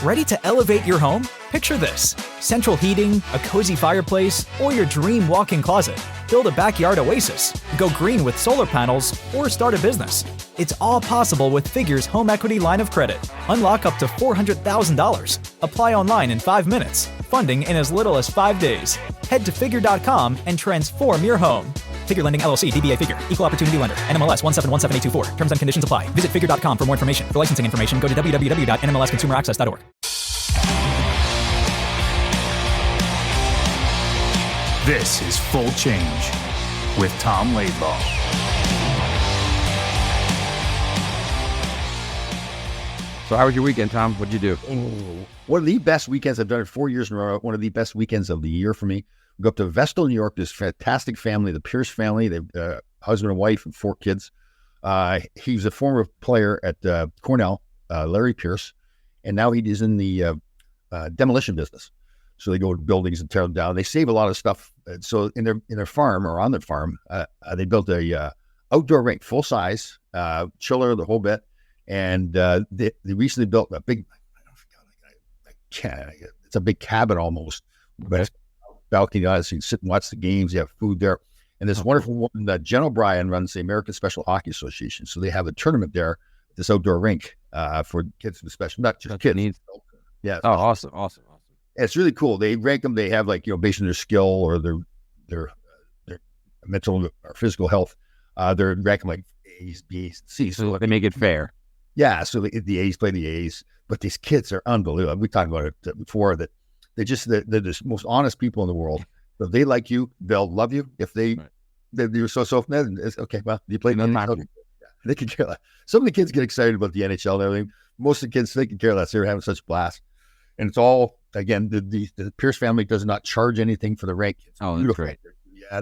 Ready to elevate your home? Picture this: central heating, a cozy fireplace, or your dream walk-in closet. Build a backyard oasis, go green with solar panels, or start a business. It's all possible with Figure's home equity line of credit. Unlock up to $400,000. Apply online in 5 minutes. Funding in as little as 5 days. Head to Figure.com and transform your home. Figure Lending LLC, DBA Figure, Equal Opportunity Lender, NMLS 1717824. Terms and conditions apply. Visit Figure.com for more information. For licensing information, go to www.nmlsconsumeraccess.org. This is Full Change with Tom Laidlaw. So how was your weekend, Tom? What'd you do? One of the best weekends I've done it 4 years in a row. One of the best weekends of the year for me. We go up to Vestal, New York. This fantastic family, the Pierce family. They've husband and wife and 4 kids. He's a former player at Cornell, Larry Pierce, and now he is in the demolition business. So they go to buildings and tear them down. They save a lot of stuff. So in their farm or on their farm, they built a outdoor rink, full size, chiller, the whole bit. And they recently built a big, it's a big cabin almost, but it's balcony. So you can sit and watch the games. You have food there. And this wonderful woman, Jen O'Brien, runs the American Special Hockey Association. So they have a tournament there, this outdoor rink for kids with special, not just kids. Yeah. Oh, awesome. It's really cool. They rank them. They have based on their skill or their mental or physical health. They're ranked like A's, B's, C's. So they make it fair. Yeah. So the A's play the A's, but these kids are unbelievable. We talked about it before that they're the most honest people in the world. So if they like you, they'll love you. If they're so it's okay. Well, you play NHL. They can care less. Some of the kids get excited about the NHL and everything. Most of the kids, they can care less. They're having such a blast. And it's all, again, the Pierce family does not charge anything for the rink. It's beautiful. That's great. Yeah,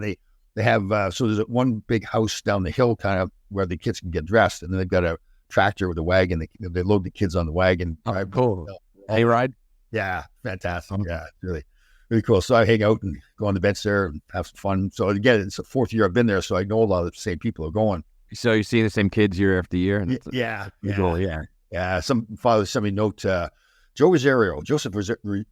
they have, so there's one big house down the hill kind of where the kids can get dressed. And then they've got a tractor with a wagon. They load the kids on the wagon. Oh, cool. Hayride? Yeah, fantastic. Yeah, really, really cool. So I hang out and go on the bench there and have some fun. So again, it's the 4th year I've been there, so I know a lot of the same people are going. So you're seeing the same kids year after year? And Yeah. Some father sent me a note, Joseph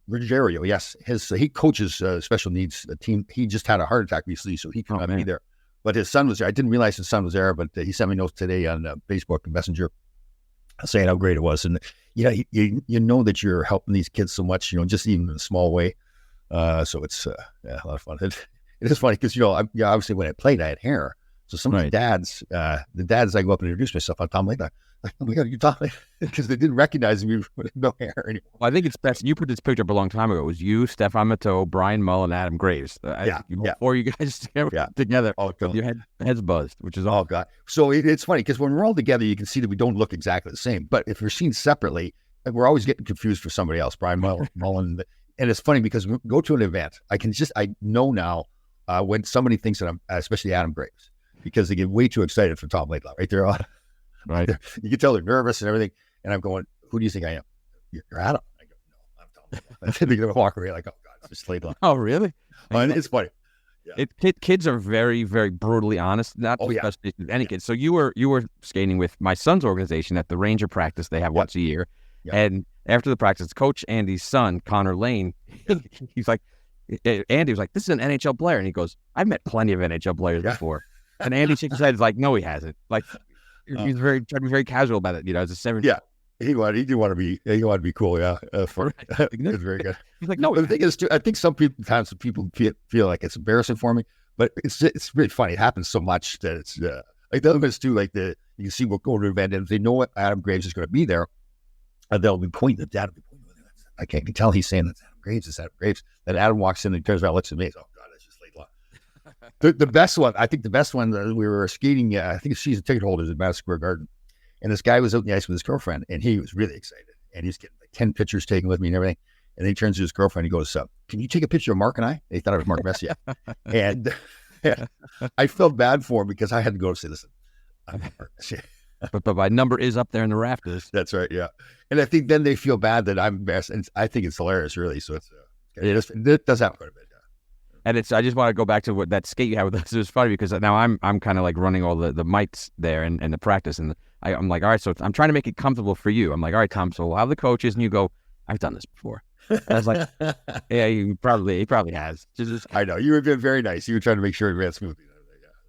Ruggiero, yes. He coaches special needs team. He just had a heart attack recently, so he could not be there. But his son was there. I didn't realize his son was there, but he sent me notes today on Facebook and Messenger saying how great it was. And, you know that you're helping these kids so much, just even in a small way. So it's a lot of fun. It is funny because, obviously when I played, I had hair. So some of the dads, I go up and introduce myself on Tom Laidlaw. Like, oh my God, you're Tom Laidlaw. Because they didn't recognize me with no hair anymore. Well, I think it's best. You put this picture up a long time ago. It was you, Stefan Matteau, Brian Mullen, Adam Graves. Before you guys together, your heads buzzed, which is all. Oh, God. So it's funny because when we're all together, you can see that we don't look exactly the same. But if we're seen separately, we're always getting confused for somebody else, Brian Mullen. And it's funny because we go to an event. I know now when somebody thinks that I'm, especially Adam Graves, because they get way too excited for Tom Laidlaw, right? They're on. Right. You can tell they're nervous and everything. And I'm going, who do you think I am? You're Adam. I go, no, I'm Tom Laidlaw. They're going to walk away like, oh, God, it's just Laidlaw. Oh, really? And it's funny. Yeah. Kids are very, very brutally honest, not especially with any kids. So you were skating with my son's organization at the Ranger practice they have once a year. Yeah. And after the practice, Coach Andy's son, Connor Lane, he's like, Andy was like, this is an NHL player. And he goes, I've met plenty of NHL players before. And Andy shakes his head. He's like, no, he hasn't. Like, he's trying to be very casual about it, as a 7. Yeah, he wanted to be cool. Yeah, it's very good. He's like, no. But the thing is, too, I think sometimes people feel like it's embarrassing for me, but it's really funny. It happens so much that it's like the other ones too. Like you can see what go to the event, and if they know what Adam Graves is going to be there, they'll be pointing at Adam. I can't tell he's saying that's Adam Graves. It's Adam Graves. Then Adam walks in and turns around, looks at me. Oh God, that's just Laidlaw. The best one, I think the best one, we were skating, I think it's season ticket holders at Madison Square Garden. And this guy was out in the ice with his girlfriend, and he was really excited. And he's getting like 10 pictures taken with me and everything. And then he turns to his girlfriend, he goes, can you take a picture of Mark and I? And he thought it was Mark Messier. And I felt bad for him because I had to go and say, listen, I'm Mark Messier. But my number is up there in the rafters. That's right, yeah. And I think then they feel bad that I'm best. And I think it's hilarious, really. So it does happen quite a bit. And I just want to go back to what that skate you had with us. It was funny because now I'm kind of like running all the mites there and the practice. And I'm like, all right, so I'm trying to make it comfortable for you. I'm like, all right, Tom, so we'll have the coaches. And you go, I've done this before. I was like, yeah, he probably has. I know. You were being very nice. You were trying to make sure it ran smoothly.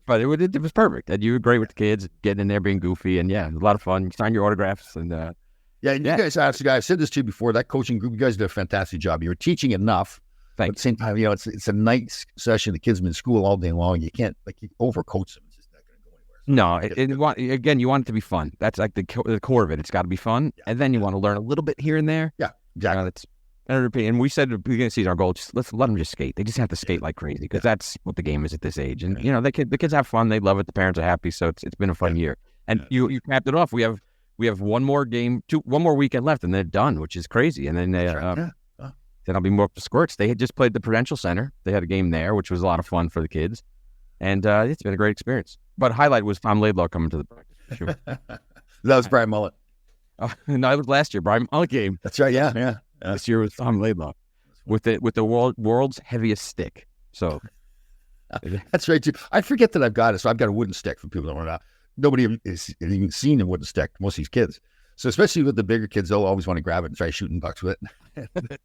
But it was perfect. And you were great with the kids, getting in there, being goofy. And yeah, it was a lot of fun. You signed your autographs. And and you guys, actually, I've said this to you before, that coaching group, you guys did a fantastic job. You were teaching enough. But at the same time, it's a night session. The kids have been in school all day long. You can't, you overcoach them. It's just not going to go anywhere. No, again, you want it to be fun. That's like the core of it. It's got to be fun. Yeah. And then you want to learn a little bit here and there. Yeah, exactly. And we said at the beginning of the season, our goal, just let them just skate. They just have to skate like crazy because that's what the game is at this age. And, the kids have fun. They love it. The parents are happy. So it's been a fun year. And you capped it off. We have one more game, one more weekend left, and they're done, which is crazy. And then then I'll be more up to squirts. They had just played the Prudential Center. They had a game there, which was a lot of fun for the kids. And it's been a great experience. But highlight was Tom Laidlaw coming to the practice. For sure. That was Brian Mullet. No, it was last year. Brian Mullet game. That's right. Yeah. This year was Tom Laidlaw with the world's heaviest stick. So that's right too. I forget that I've got it. So I've got a wooden stick for people that don't know. Nobody has even seen a wooden stick. Most of these kids. So especially with the bigger kids, they'll always want to grab it and try shooting bucks with it.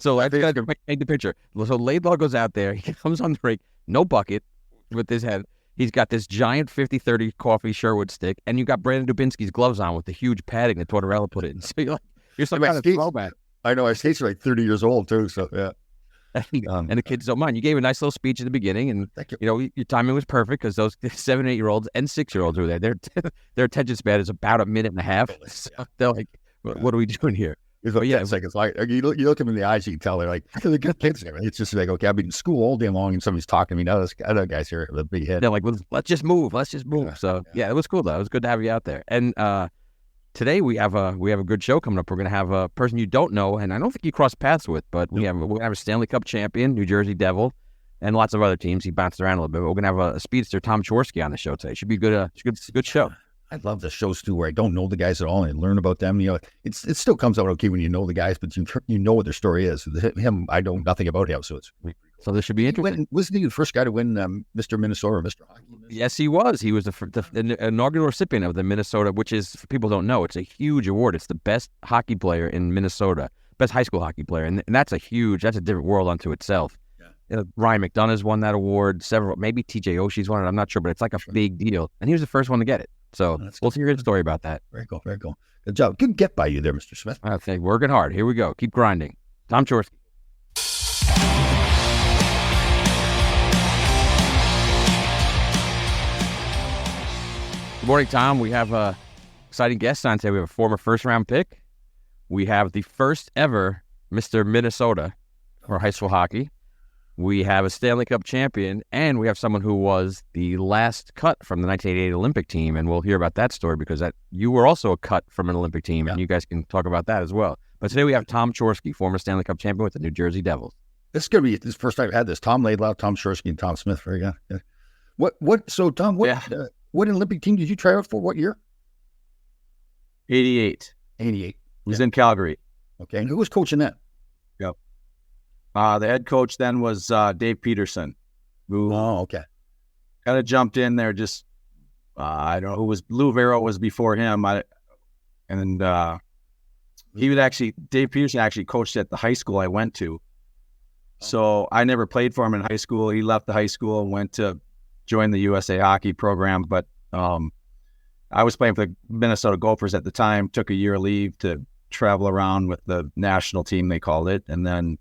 So I got to make the picture. So Laidlaw goes out there. He comes on the rink, no bucket with his head. He's got this giant 50-30 coffee Sherwood stick, and you got Brandon Dubinsky's gloves on with the huge padding that Tortorella put in. So you're some kind of throwback. I know. Our skates are like 30 years old too. So yeah. And the kids don't mind. You gave a nice little speech at the beginning, and your timing was perfect because those 7 and 8 year olds and 6-year-olds were there. Their attention span is about a minute and a half. So they're like, "What are we doing here?" It's like 10 seconds. Like you look them in the eyes, you can tell they're like they're good kids. It's just like, okay, I've been in school all day long, and somebody's talking to me. Now this other guy's here with a big head. They're like, well, let's just move. So it was cool though. It was good to have you out there. And today we have a good show coming up. We're gonna have a person you don't know, and I don't think you cross paths with, but we have a Stanley Cup champion, New Jersey Devil, and lots of other teams. He bounced around a little bit. But we're gonna have a speedster, Tom Chorske, on the show today. Should be good. Good show. I love the shows too, where I don't know the guys at all and I learn about them. It still comes out okay when you know the guys, but you know what their story is. Him, I know nothing about him, so it's really cool. So this should be interesting. Wasn't he the first guy to win Mr. Minnesota or Mr. Hockey? Yes, he was. He was the inaugural recipient of the Minnesota, which is, for people who don't know, it's a huge award. It's the best hockey player in Minnesota, best high school hockey player, and that's a different world unto itself. Yeah. Ryan McDonough's won that award. Maybe TJ Oshie's won it. I'm not sure, but it's like a big deal, and he was the first one to get it. So we'll hear a story about that. Very cool. Very cool. Good job. Good get by you there, Mr. Smith. Okay, working hard. Here we go. Keep grinding. Tom Chorske. Good morning, Tom. We have exciting guests on today. We have a former first-round pick. We have the first ever Mr. Minnesota for high school hockey. We have a Stanley Cup champion, and we have someone who was the last cut from the 1988 Olympic team, and we'll hear about that story because you were also a cut from an Olympic team, and you guys can talk about that as well. But today we have Tom Chorske, former Stanley Cup champion with the New Jersey Devils. This is going to be the first time I've had this. Tom Laidlaw, Tom Chorske, and Tom Smith. Very good. Yeah. So, Tom, what Olympic team did you try out for? What year? 88. 88. Was in Calgary. Okay. And who was coaching that? Yep. The head coach then was Dave Peterson, who kind of jumped in there. Just I don't know who was. Lou Vero was before him. Dave Peterson actually coached at the high school I went to. So I never played for him in high school. He left the high school and went to join the USA hockey program. But I was playing for the Minnesota Gophers at the time. Took a year leave to travel around with the national team, they called it, and then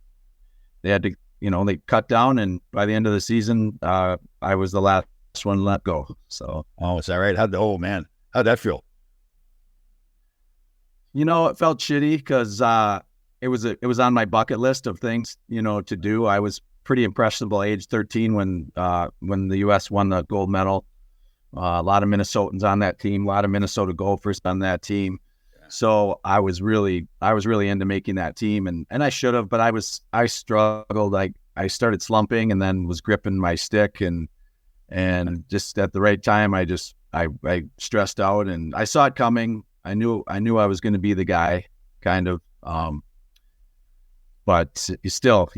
they had to, they cut down, and by the end of the season, I was the last one let go. So, is that right? How'd that feel? It felt shitty because it was on my bucket list of things, to do. I was pretty impressionable, age 13 when the U.S. won the gold medal. A lot of Minnesotans on that team, a lot of Minnesota Gophers on that team. So I was really into making that team, and I should have, but I struggled. I started slumping and then was gripping my stick and just at the right time, I stressed out and I saw it coming. I knew I was going to be the guy, kind of. But still,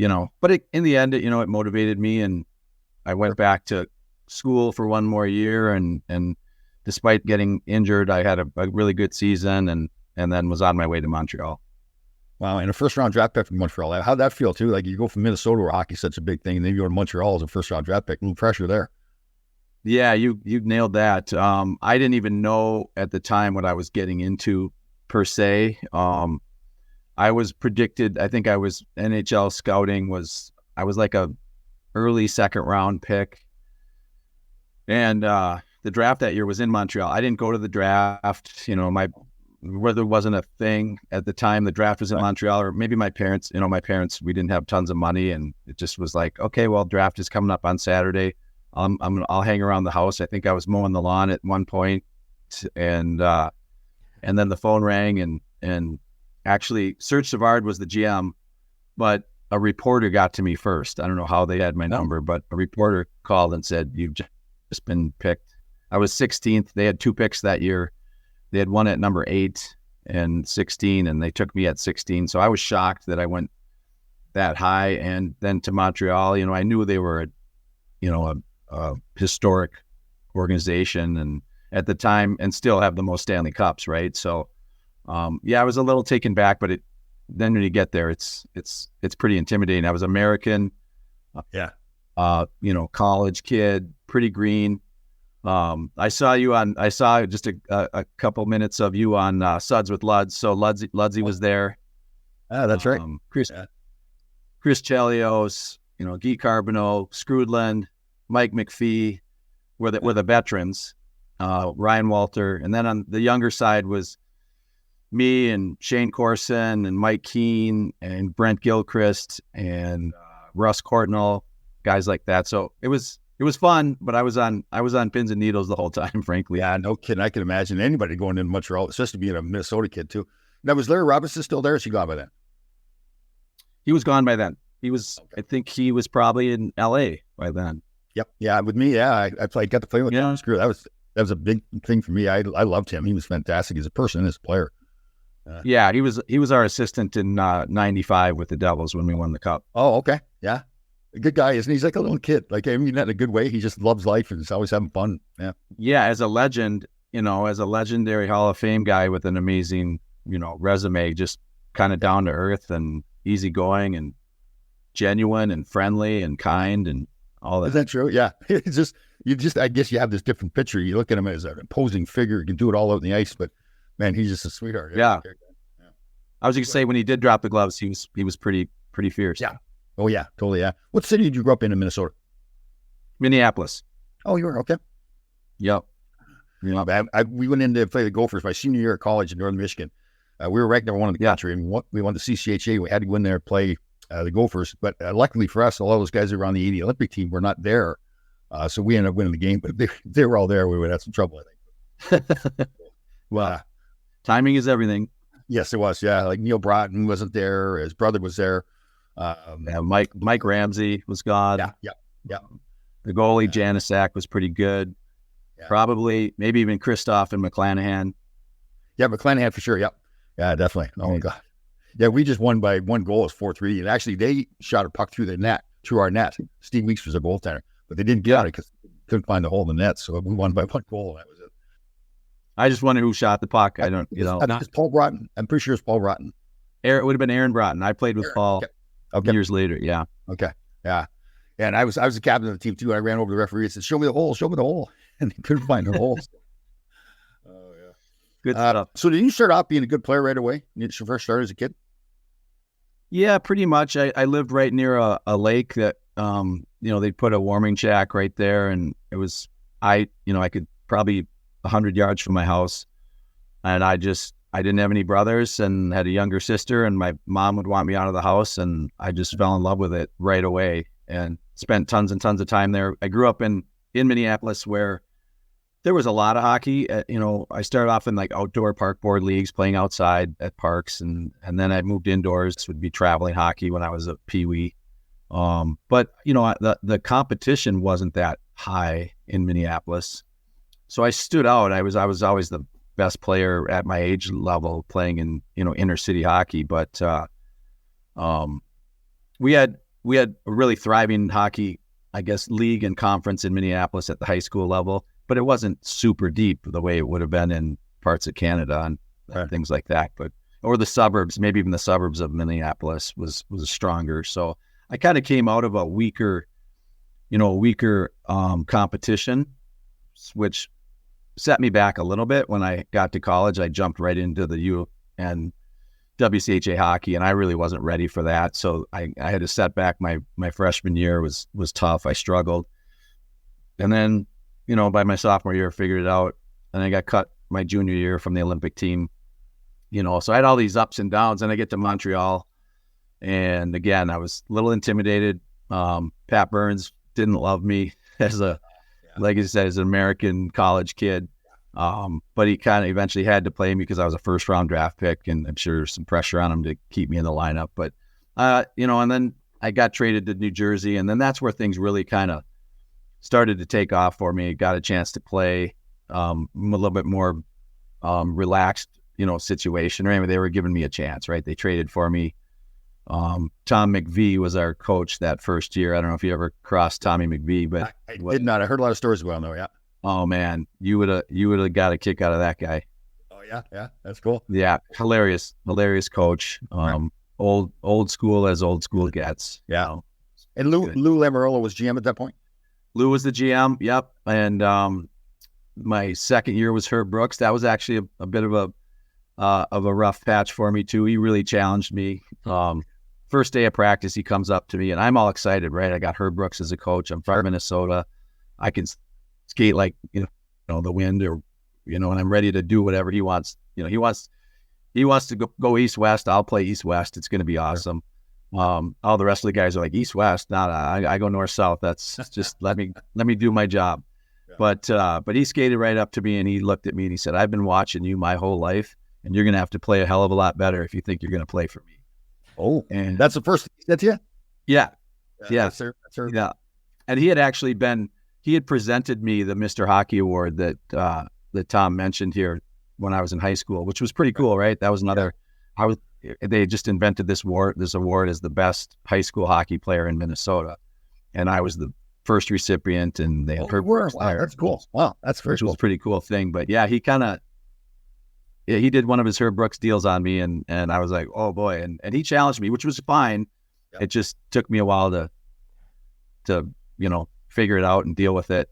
but in the end, it motivated me, and I went back to school for one more year, and despite getting injured, I had a really good season, and then was on my way to Montreal. Wow, and a first-round draft pick from Montreal. How'd that feel, too? Like, you go from Minnesota where hockey's such a big thing, and then you go to Montreal as a first-round draft pick. A little pressure there. Yeah, you nailed that. I didn't even know at the time what I was getting into, per se. I was predicted, I think I was NHL scouting I was like a early second-round pick. And the draft that year was in Montreal. I didn't go to the draft. You know, my weather wasn't a thing at the time. The draft was in Montreal, or maybe my parents, we didn't have tons of money, and it just was like, okay, well, draft is coming up on Saturday. I'll hang around the house. I think I was mowing the lawn at one point, and then the phone rang, and actually Serge Savard was the GM, but a reporter got to me first. I don't know how they had my number, but a reporter called and said, "You've just been picked." I was 16th. They had 2 picks that year. They had one at number 8 and 16, and they took me at 16. So I was shocked that I went that high. And then to Montreal, I knew they were a historic organization, and at the time, and still have the most Stanley Cups, right? So, I was a little taken back, but then when you get there, it's pretty intimidating. I was American, college kid, pretty green. I saw just a couple minutes of you on Suds with Luds. So Ludsy was there. Ah, that's right. Chris Chelios, Guy Carbonneau, Scrudland, Mike McPhee were the veterans. Ryan Walter, and then on the younger side was me and Shane Corson and Mike Keane and Brent Gilchrist and Russ Courtnall, guys like that. So it was fun, but I was on pins and needles the whole time, frankly. Yeah, no kidding. I can imagine anybody going into Montreal, especially being a Minnesota kid too. Now, was Larry Robinson still there? Or is he gone by then? He was gone by then. He was. Okay. I think he was probably in L.A. by then. Yep. Yeah, with me. Yeah, I got to play with him. Screw, that was a big thing for me. I loved him. He was fantastic as a person, as a player. Yeah, he was our assistant in '95 with the Devils when we won the Cup. Oh, okay. Yeah. A good guy, isn't he? He's like a little kid. Like, I mean, not in a good way. He just loves life and is always having fun. Yeah. Yeah. As a legend, as a legendary Hall of Fame guy with an amazing, resume, just kind of down to earth and easygoing and genuine and friendly and kind and all that. Is that true? Yeah. It's I guess you have this different picture. You look at him as an imposing figure. You can do it all out in the ice, but man, he's just a sweetheart. Yeah. I was going to say, when he did drop the gloves, he was pretty fierce. Yeah. Oh, yeah, totally, yeah. What city did you grow up in Minnesota? Minneapolis. Oh, you were? Okay. Yep. We went in to play the Gophers my senior year of college in Northern Michigan. We were ranked number 1 in the country, and we won the CCHA. We had to go in there and play the Gophers. But luckily for us, a lot of those guys that were on the 80 Olympic team were not there. So we ended up winning the game. But if they were all there, we would have some trouble, I think. Well, timing is everything. Yes, it was. Yeah, like Neil Broughton wasn't there. His brother was there. Mike Ramsey was gone. Yeah. The goalie Janisak was pretty good. Yeah. Probably, maybe even Kristoff and McClanahan. Yeah, McClanahan for sure. Yep. Yeah, definitely. Oh my God. Yeah, we just won by 1 goal. It's 4-3, and actually they shot a puck through our net. Steve Weeks was a goaltender, but they didn't get it because they couldn't find the hole in the net. So we won by 1 goal. And that was it. I just wonder who shot the puck. I don't. It's Paul Broughton. I'm pretty sure it's Paul Broughton. It would have been Aaron Broughton. I played with Paul. Okay. Years later, yeah. Okay, yeah. And I was the captain of the team too. And I ran over to the referee and said, "Show me the hole," and they couldn't find the hole. Oh yeah, good stuff. So did you start off being a good player right away? You first started as a kid? Yeah, pretty much. I lived right near a lake that they'd put a warming shack right there, and it was I could probably 100 yards from my house, and I didn't have any brothers and had a younger sister, and my mom would want me out of the house, and I just fell in love with it right away and spent tons and tons of time there. I grew up in Minneapolis where there was a lot of hockey. I started off in like outdoor park board leagues, playing outside at parks, and then I moved indoors, would be traveling hockey when I was a peewee. But the competition wasn't that high in Minneapolis, so I stood out. I was always the best player at my age level playing in inner city hockey, but we had a really thriving hockey, I guess, league and conference in Minneapolis at the high school level, but it wasn't super deep the way it would have been in parts of Canada and things like that. But or the suburbs, maybe even the suburbs of Minneapolis was stronger. So I kind of came out of a weaker competition, which set me back a little bit. When I got to college, I jumped right into the U and WCHA hockey, and I really wasn't ready for that. So I had to set back. My freshman year was tough. I struggled. And then, by my sophomore year, I figured it out. And I got cut my junior year from the Olympic team. So I had all these ups and downs. And I get to Montreal. And again, I was a little intimidated. Pat Burns didn't love me like I said, as an American college kid. But he kind of eventually had to play me because I was a first round draft pick, and I'm sure some pressure on him to keep me in the lineup. But, and then I got traded to New Jersey, and then that's where things really kind of started to take off for me. Got a chance to play a little bit more relaxed, situation. Or anyway, they were giving me a chance, right? They traded for me. Tom McVie was our coach that first year. I don't know if you ever crossed Tommy McVie, but I did not. I heard a lot of stories about him, though. Yeah. Oh man, you would have got a kick out of that guy. Oh yeah, that's cool. Yeah, hilarious coach. Old school as old school gets. Yeah. And Lou Lamoriello was GM at that point. Lou was the GM. Yep. And my second year was Herb Brooks. That was actually a bit of a rough patch for me too. He really challenged me. First day of practice, he comes up to me, and I'm all excited, right? I got Herb Brooks as a coach. I'm from Minnesota. I can skate like the wind, or and I'm ready to do whatever he wants. He wants to go east west. I'll play east west. It's going to be awesome. All the rest of the guys are like east west. I go north south. That's just let me do my job. Yeah. But he skated right up to me, and he looked at me and he said, "I've been watching you my whole life, and you're going to have to play a hell of a lot better if you think you're going to play for me." Oh, and that's the first thing he said to you? Yeah. That's her. Yeah. And he had presented me the Mr. Hockey Award that Tom mentioned here when I was in high school, which was pretty cool, right? That was another. They just invented this award as the best high school hockey player in Minnesota, and I was the first recipient. And they had Wow, that's cool. Wow, that's very which cool. was a pretty cool thing. But yeah, he did one of his Herb Brooks deals on me, and I was like, oh boy, and he challenged me, which was fine. Yep. It just took me a while to figure it out and deal with it.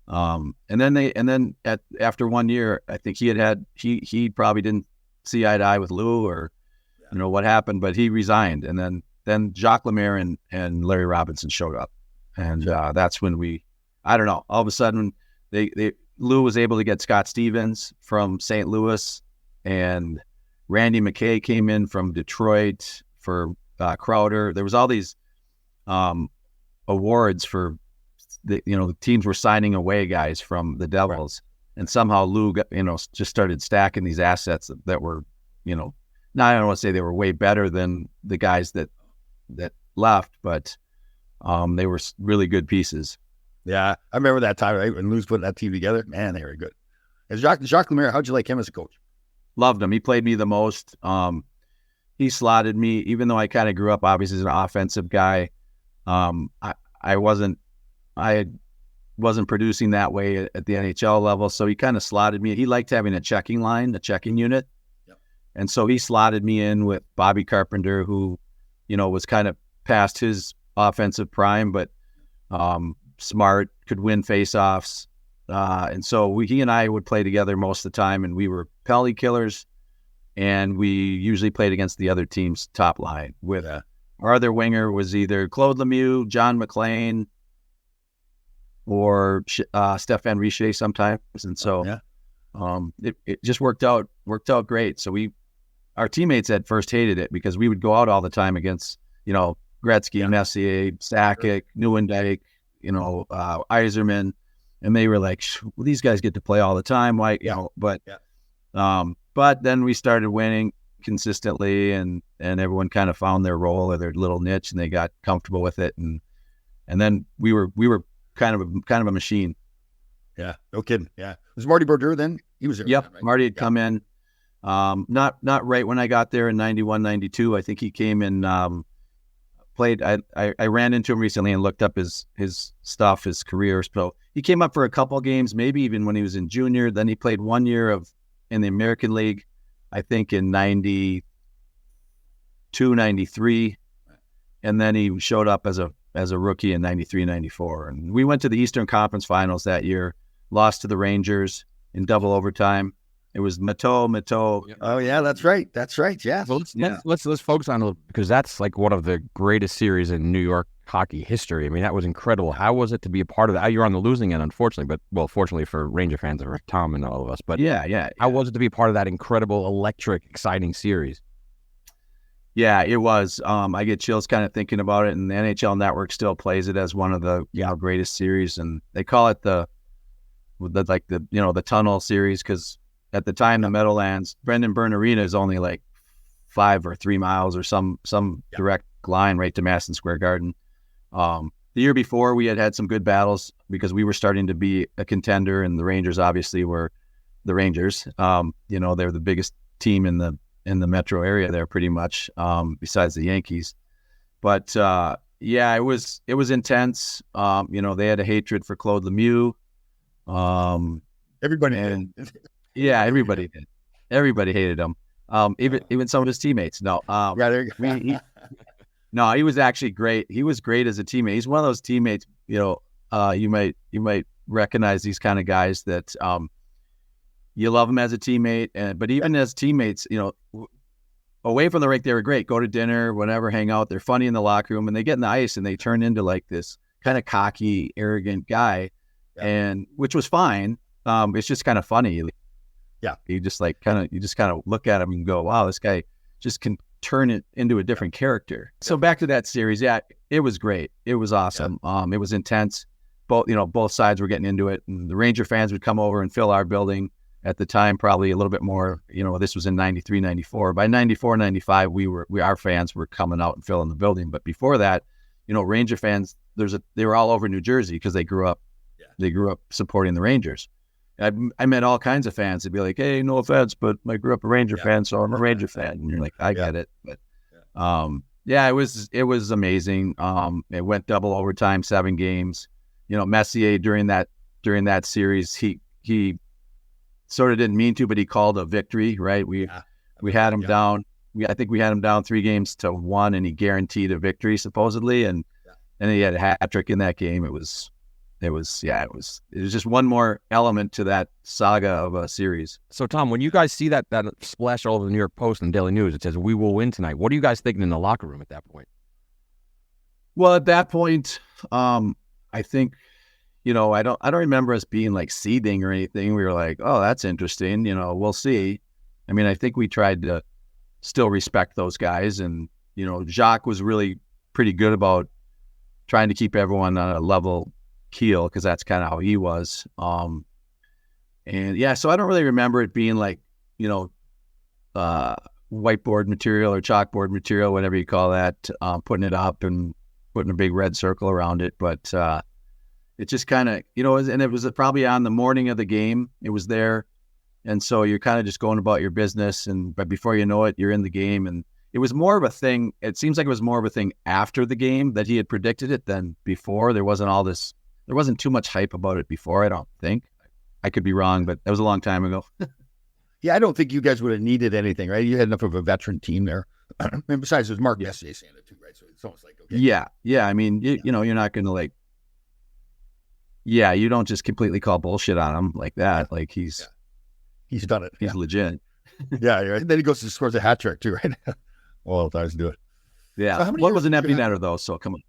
And then after 1 year, I think he probably didn't see eye to eye with Lou, or what happened, but he resigned. And then Jacques Lemaire and Larry Robinson showed up, and that's when I don't know, all of a sudden Lou was able to get Scott Stevens from St. Louis, and Randy McKay came in from Detroit for Crowder. There was all these awards for the teams were signing away guys from the Devils, right. And somehow Lou got, just started stacking these assets that were, now I don't want to say they were way better than the guys that left, but they were really good pieces. Yeah, I remember that time, right, when Lou's putting that team together. Man, they were good. And Jacques Lemaire, how'd you like him as a coach? Loved him. He played me the most. He slotted me, even though I kind of grew up obviously as an offensive guy. I wasn't producing that way at the NHL level, so he kind of slotted me. He liked having a checking line, a checking unit. Yep. And so he slotted me in with Bobby Carpenter, who, was kind of past his offensive prime, but smart, could win faceoffs. And so he and I would play together most of the time, and we were penalty killers, and we usually played against the other team's top line. With our other winger was either Claude Lemieux, John McClain, or Stéphane Richer sometimes. And so it just worked out great. So our teammates at first hated it because we would go out all the time against, Gretzky, Messier, Sakic, Nieuwendyk, Yzerman. And they were like, well, these guys get to play all the time. Why, but then we started winning consistently, and everyone kind of found their role or their little niche, and they got comfortable with it. And then we were kind of a machine. Yeah, no kidding. Yeah, was Marty Brodeur then? He was there. Yep, then, right? Marty had come in. Not right when I got there in 91, 92. I think he came in. Played. I ran into him recently and looked up his stuff, his career. So he came up for a couple games, maybe even when he was in junior. Then he played 1 year in the American League, I think in 92, 93. And then he showed up as a rookie in 93, 94. And we went to the Eastern Conference Finals that year, lost to the Rangers in double overtime. It was Mateau. Oh yeah, that's right. Yeah. Well, let's focus on it because that's like one of the greatest series in New York hockey history. I mean, that was incredible. How was it to be a part of that? You're on the losing end, unfortunately, but fortunately for Ranger fans and for Tom and all of us. But how was it to be a part of that incredible, electric, exciting series? Yeah, it was. I get chills kind of thinking about it, and the NHL Network still plays it as one of the greatest series, and they call it the tunnel series because at the time the Meadowlands, Brendan Byrne Arena is only like 5 or 3 miles or some direct line right to Madison Square Garden. The year before we had some good battles because we were starting to be a contender, and the Rangers obviously were the Rangers. They're the biggest team in the metro area there pretty much, besides the Yankees. But it was intense. They had a hatred for Claude Lemieux. Everybody did. Yeah, everybody did. Everybody hated him. Even some of his teammates. No, he was actually great. He was great as a teammate. He's one of those teammates. You might recognize these kind of guys that you love him as a teammate, but even as teammates, away from the rink, they were great. Go to dinner, whatever, hang out. They're funny in the locker room, and they get in the ice and they turn into like this kind of cocky, arrogant guy, and which was fine. It's just kind of funny. Yeah, you just kind of look at him and go, "Wow, this guy just can turn it into a different character." So back to that series, it was great. It was awesome. It was intense. Both sides were getting into it, and the Ranger fans would come over and fill our building. At the time, probably a little bit more, this was in 93, 94. By 94, 95, our fans were coming out and filling the building. But before that, Ranger fans, they were all over New Jersey because they grew up supporting the Rangers. I met all kinds of fans. They'd be like, "Hey, no offense, but I grew up a Ranger fan, so I'm a Ranger fan." And you're like, "I get it." But it was amazing. It went double overtime, 7 games. Messier during that series, he sort of didn't mean to, but he called a victory, right? We had him down. I think we had him down 3-1, and he guaranteed a victory supposedly. And he had a hat trick in that game. It was just one more element to that saga of a series. So Tom, when you guys see that splash all over the New York Post and Daily News, it says "We will win tonight." What are you guys thinking in the locker room at that point? Well, at that point, I think. I don't remember us being like seething or anything. We were like, "Oh, that's interesting. We'll see." I mean, I think we tried to still respect those guys, and Jacques was really pretty good about trying to keep everyone on a level keel because that's kind of how he was. So I don't really remember it being like whiteboard material or chalkboard material, whatever you call that, putting it up and putting a big red circle around it, but. It just kind of, and it was probably on the morning of the game. It was there. And so you're kind of just going about your business. But before you know it, you're in the game. And it was more of a thing. It seems like it was more of a thing after the game that he had predicted it than before. There wasn't too much hype about it before, I don't think. I could be wrong, but that was a long time ago. Yeah, I don't think you guys would have needed anything, right? You had enough of a veteran team there. And besides, there's Mark Messier saying it too, right? So it's almost like, okay. Yeah. I mean, you're not going to you don't just completely call bullshit on him like that. Like he's done it. He's legit. Yeah. Right. And then he goes and scores a hat trick too, right? All the times do it. Yeah. So what was an empty netter though? So come on.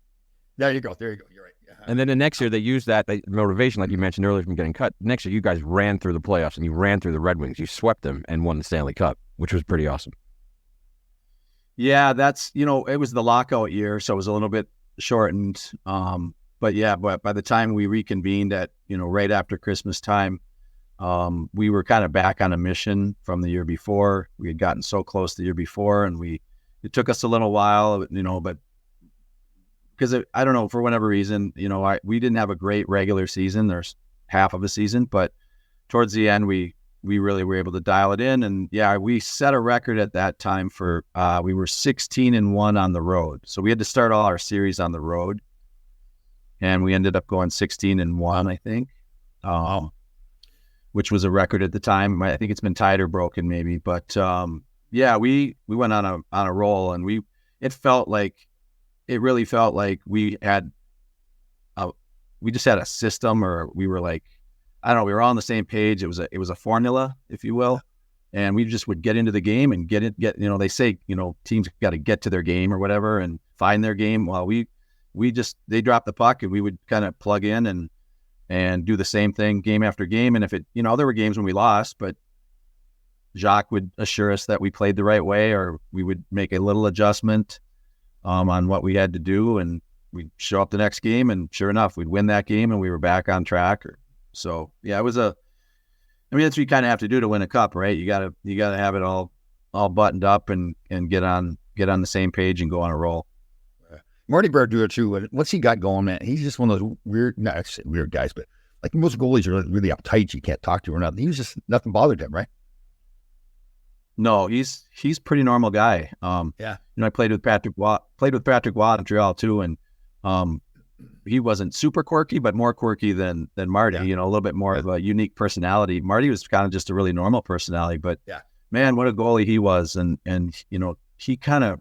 There you go. You're right. Yeah. And then the next year they used that motivation, like you mentioned earlier, from getting cut. Next year you guys ran through the playoffs and you ran through the Red Wings. You swept them and won the Stanley Cup, which was pretty awesome. Yeah, that's it was the lockout year, so it was a little bit shortened. But by the time we reconvened at, right after Christmas time, we were kind of back on a mission from the year before. We had gotten so close the year before, and it took us a little while, but because I don't know, for whatever reason, we didn't have a great regular season. There's half of a season, but towards the end, we really were able to dial it in. And we set a record at that time for, we were 16-1 on the road. So we had to start all our series on the road. And we ended up going 16-1, I think. which was a record at the time. I think it's been tied or broken maybe, but yeah, we went on a roll, and it really felt like we just had a system, or we were like, I don't know, we were all on the same page. It was a formula, if you will. And we just would get into the game and they say, teams got to get to their game or whatever and find their game. Well, they dropped the puck, and we would kind of plug in and do the same thing game after game. And if it, there were games when we lost, but Jacques would assure us that we played the right way, or we would make a little adjustment on what we had to do, and we'd show up the next game, and sure enough, we'd win that game, and we were back on track. So yeah, that's what you kind of have to do to win a cup, right? You gotta have it all buttoned up and get on the same page and go on a roll. Marty Brodeur too. What's he got going, man? He's just one of those weird guys, but like most goalies are really uptight. You can't talk to or nothing. He was just nothing bothered him, right? No, he's pretty normal guy. Yeah. I played with Patrick Watt in Montreal too, and he wasn't super quirky, but more quirky than Marty. Yeah. A little bit more of a unique personality. Marty was kind of just a really normal personality, but yeah, man, what a goalie he was, and he kind of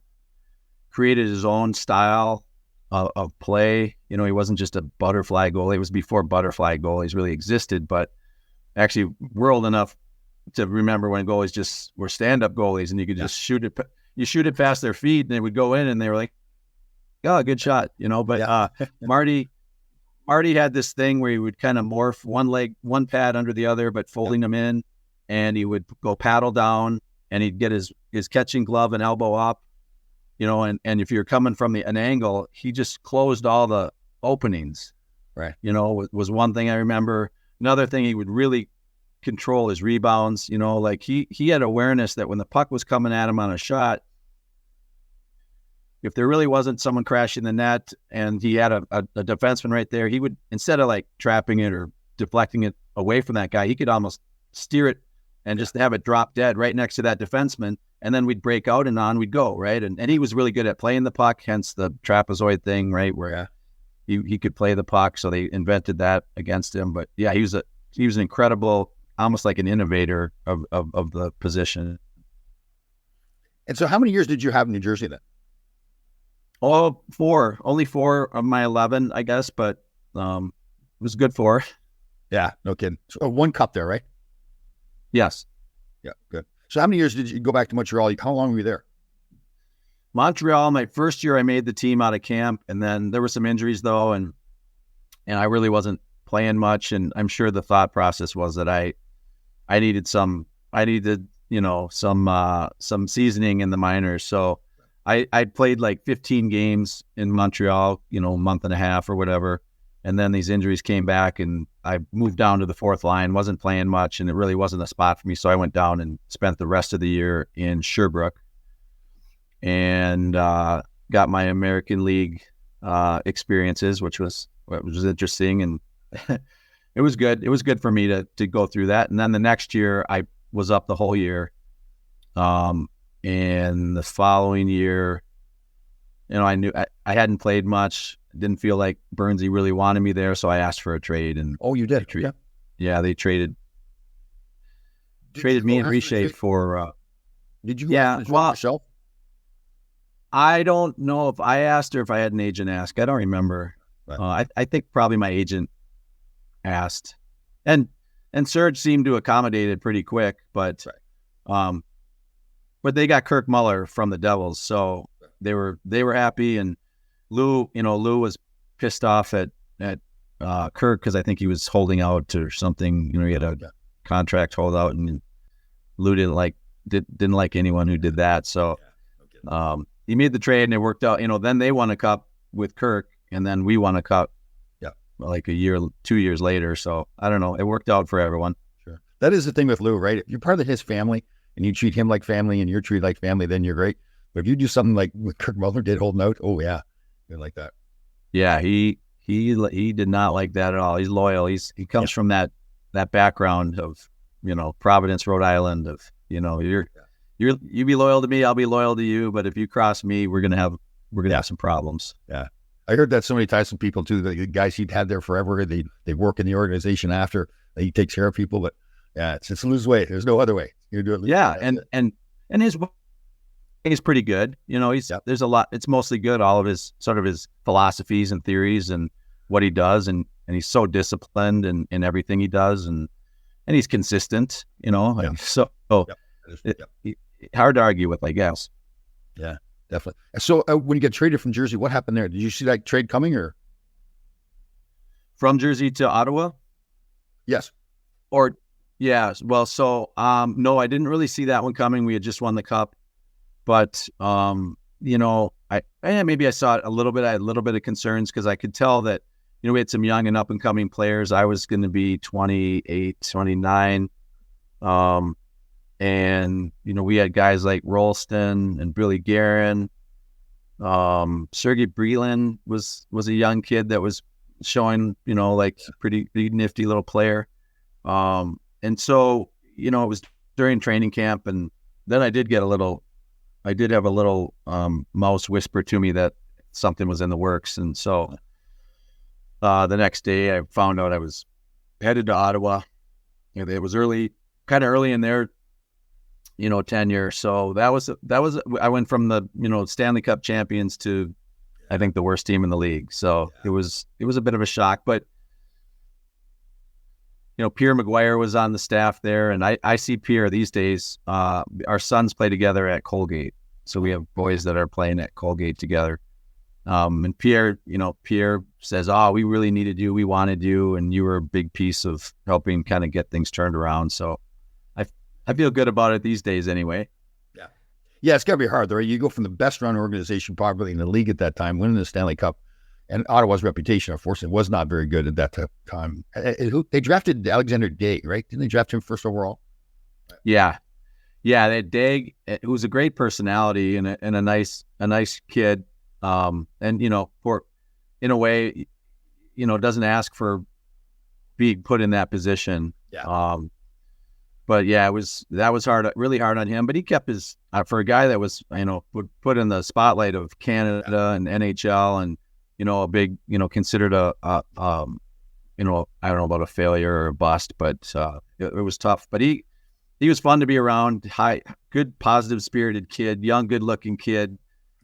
created his own style of play. He wasn't just a butterfly goalie. It was before butterfly goalies really existed, but actually we're old enough to remember when goalies just were stand-up goalies, and you could just shoot it past their feet, and they would go in, and they were like, "Oh, good shot," But Marty had this thing where he would kind of morph one pad under the other, but folding them in, and he would go paddle down, and he'd get his catching glove and elbow up, and if you're coming from an angle, he just closed all the openings. Right. Was one thing I remember. Another thing, he would really control his rebounds. He had awareness that when the puck was coming at him on a shot, if there really wasn't someone crashing the net and he had a defenseman right there, he would, instead of like trapping it or deflecting it away from that guy, he could almost steer it and just have it drop dead right next to that defenseman. And then we'd break out and on we'd go, right? And he was really good at playing the puck, hence the trapezoid thing, right? Where he could play the puck. So they invented that against him. But yeah, he was an incredible, almost like an innovator of the position. And so how many years did you have in New Jersey then? Oh, only 4 of my 11, I guess, but it was good 4. Yeah, no kidding. So, 1 cup there, right? Yes. Yeah, good. So how many years did you go back to Montreal? How long were you there? Montreal, my first year, I made the team out of camp, and then there were some injuries though, and I really wasn't playing much, and I'm sure the thought process was that I needed some seasoning in the minors, so I played like 15 games in Montreal, a month and a half or whatever. And then these injuries came back, and I moved down to the 4th line, wasn't playing much, and it really wasn't a spot for me. So I went down and spent the rest of the year in Sherbrooke and got my American League experiences, which was interesting. And it was good. It was good for me to go through that. And then the next year I was up the whole year. And the following year, I knew I hadn't played much. Didn't feel like Burnsy really wanted me there, so I asked for a trade. And oh, you did? Yeah, they traded me and Riche for. Did you? Yeah. Well, yourself? I don't know if I asked or if I had an agent ask. I don't remember. Right. I think probably my agent asked, and Serge seemed to accommodate it pretty quick, but but they got Kirk Muller from the Devils, so they were happy. And Lou was pissed off at Kirk because I think he was holding out or something. He had a contract holdout, and Lou didn't like anyone who did that. So he made the trade, and it worked out. Then they won a cup with Kirk, and then we won a cup. Like 2 years later. So I don't know. It worked out for everyone. Sure. That is the thing with Lou, right? If you're part of his family and you treat him like family and you're treated like family, then you're great. But if you do something like what Kirk Muller did, holding out, oh yeah, you're like that. Yeah, he did not like that at all. He's loyal. He comes from that background of Providence, Rhode Island. Of you be loyal to me, I'll be loyal to you. But if you cross me, we're gonna have some problems. Yeah. I heard that so many times from people too. The guys he'd had there forever, they work in the organization after he takes care of people. But Yeah, it's lose weight. There's no other way. You do it. Yeah, and his he's pretty good. There's a lot. It's mostly good. All of his sort of his philosophies and theories and what he does, and he's so disciplined in everything he does, and he's consistent. And so hard to argue with, I guess. Yeah, definitely. So when you get traded from Jersey, what happened there? Did you see that trade coming, or from Jersey to Ottawa? Yes. Or yeah. Well, so no, I didn't really see that one coming. We had just won the cup. But, maybe I saw it a little bit. I had a little bit of concerns because I could tell that, we had some young and up and coming players. I was going to be 28, 29. And, we had guys like Rolston and Billy Guerin. Sergei Brelin was a young kid that was showing, pretty nifty little player. And so, it was during training camp. And then I did have a little mouse whisper to me that something was in the works. And so the next day I found out I was headed to Ottawa. It was kind of early in their, tenure. So that was, I went from the, Stanley Cup champions to, I think, the worst team in the league. So it was a bit of a shock, but Pierre McGuire was on the staff there, and I see Pierre these days. Our sons play together at Colgate, so we have boys that are playing at Colgate together. And Pierre says, "Oh, we really needed you. We wanted you, and you were a big piece of helping kind of get things turned around." So I feel good about it these days, anyway. Yeah, it's got to be hard, though. Right? You go from the best-run organization probably in the league at that time, winning the Stanley Cup. And Ottawa's reputation, unfortunately, was not very good at that time. They drafted Alexander Daig, right? Didn't they draft him first overall? Yeah. They had Daig, who's a great personality and a nice kid. And in a way, doesn't ask for being put in that position. Yeah. But yeah, that was hard, really hard on him. But he kept his for a guy that was put in the spotlight of Canada and NHL and. A big, considered I don't know about a failure or a bust, but it was tough. But he was fun to be around. Good, positive spirited kid, young, good looking kid.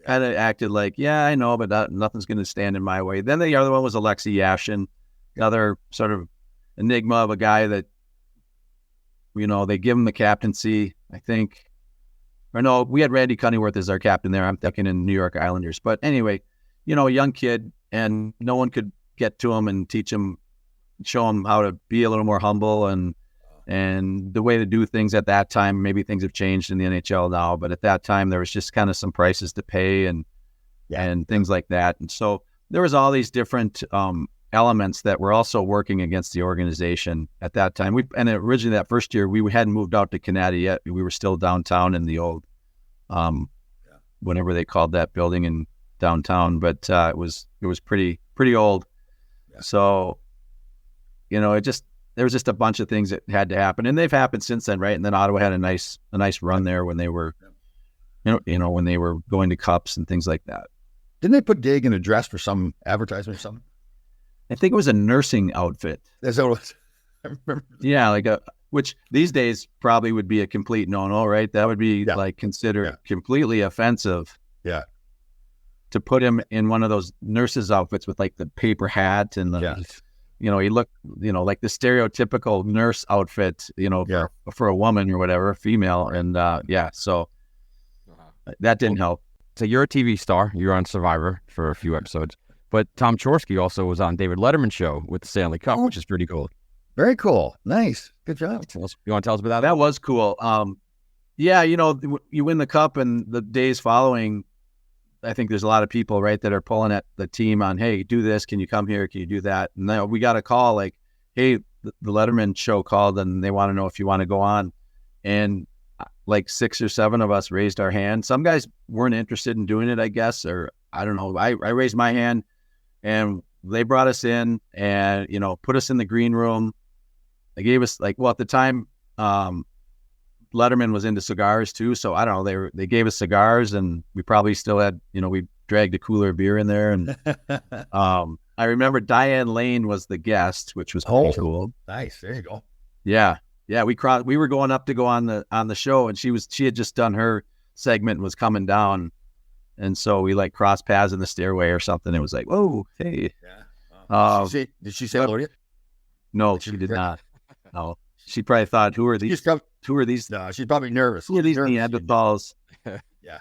Kind of acted like, yeah, I know, but nothing's going to stand in my way. Then the other one was Alexei Yashin, another sort of enigma of a guy that, they give him the captaincy, I think. Or no, we had Randy Cunneyworth as our captain there. I'm thinking in New York Islanders. But anyway, a young kid, and no one could get to him and show him how to be a little more humble and the way to do things at that time. Maybe things have changed in the NHL now, but at that time there was just kind of some prices to pay and things like that. And so there was all these different elements that were also working against the organization at that time. And originally that first year we hadn't moved out to Canada yet. We were still downtown in the old, whatever they called that building in downtown, but it was pretty old. Yeah. So, there was just a bunch of things that had to happen, and they've happened since then, right? And then Ottawa had a nice run there when they were, when they were going to cups and things like that. Didn't they put Daig in a dress for some advertisement or something? I think it was a nursing outfit. That's what it was. I remember. Yeah, which these days probably would be a complete no-no, right? That would be considered completely offensive. Yeah. To put him in one of those nurses' outfits with like the paper hat and he looked, like the stereotypical nurse outfit, for a woman or whatever, a female. And so that didn't help. So you're a TV star. You're on Survivor for a few episodes. But Tom Chorske also was on David Letterman's show with the Stanley Cup, which is pretty cool. Very cool. Nice. Good job. You want to tell us about that? That was cool. You win the cup, and the days following, I think there's a lot of people, right, that are pulling at the team on, hey, do this. Can you come here? Can you do that? And then we got a call like, hey, the Letterman show called and they want to know if you want to go on. And like 6 or 7 of us raised our hand. Some guys weren't interested in doing it, I guess, or I don't know. I raised my hand and they brought us in and, put us in the green room. They gave us at the time, Letterman was into cigars too, so I don't know. They gave us cigars, and we probably still had, we dragged a cooler of beer in there. And I remember Diane Lane was the guest, which was pretty cool. Nice, there you go. Yeah, Yeah, we were going up to go on the show, and she had just done her segment and was coming down, and so we like crossed paths in the stairway or something. It was like, whoa, hey. Yeah. Did she say hello to you? No, she did not. No, she probably thought, who are these? Who are these? No, she's probably nervous. Who are these Neanderthals? Yeah.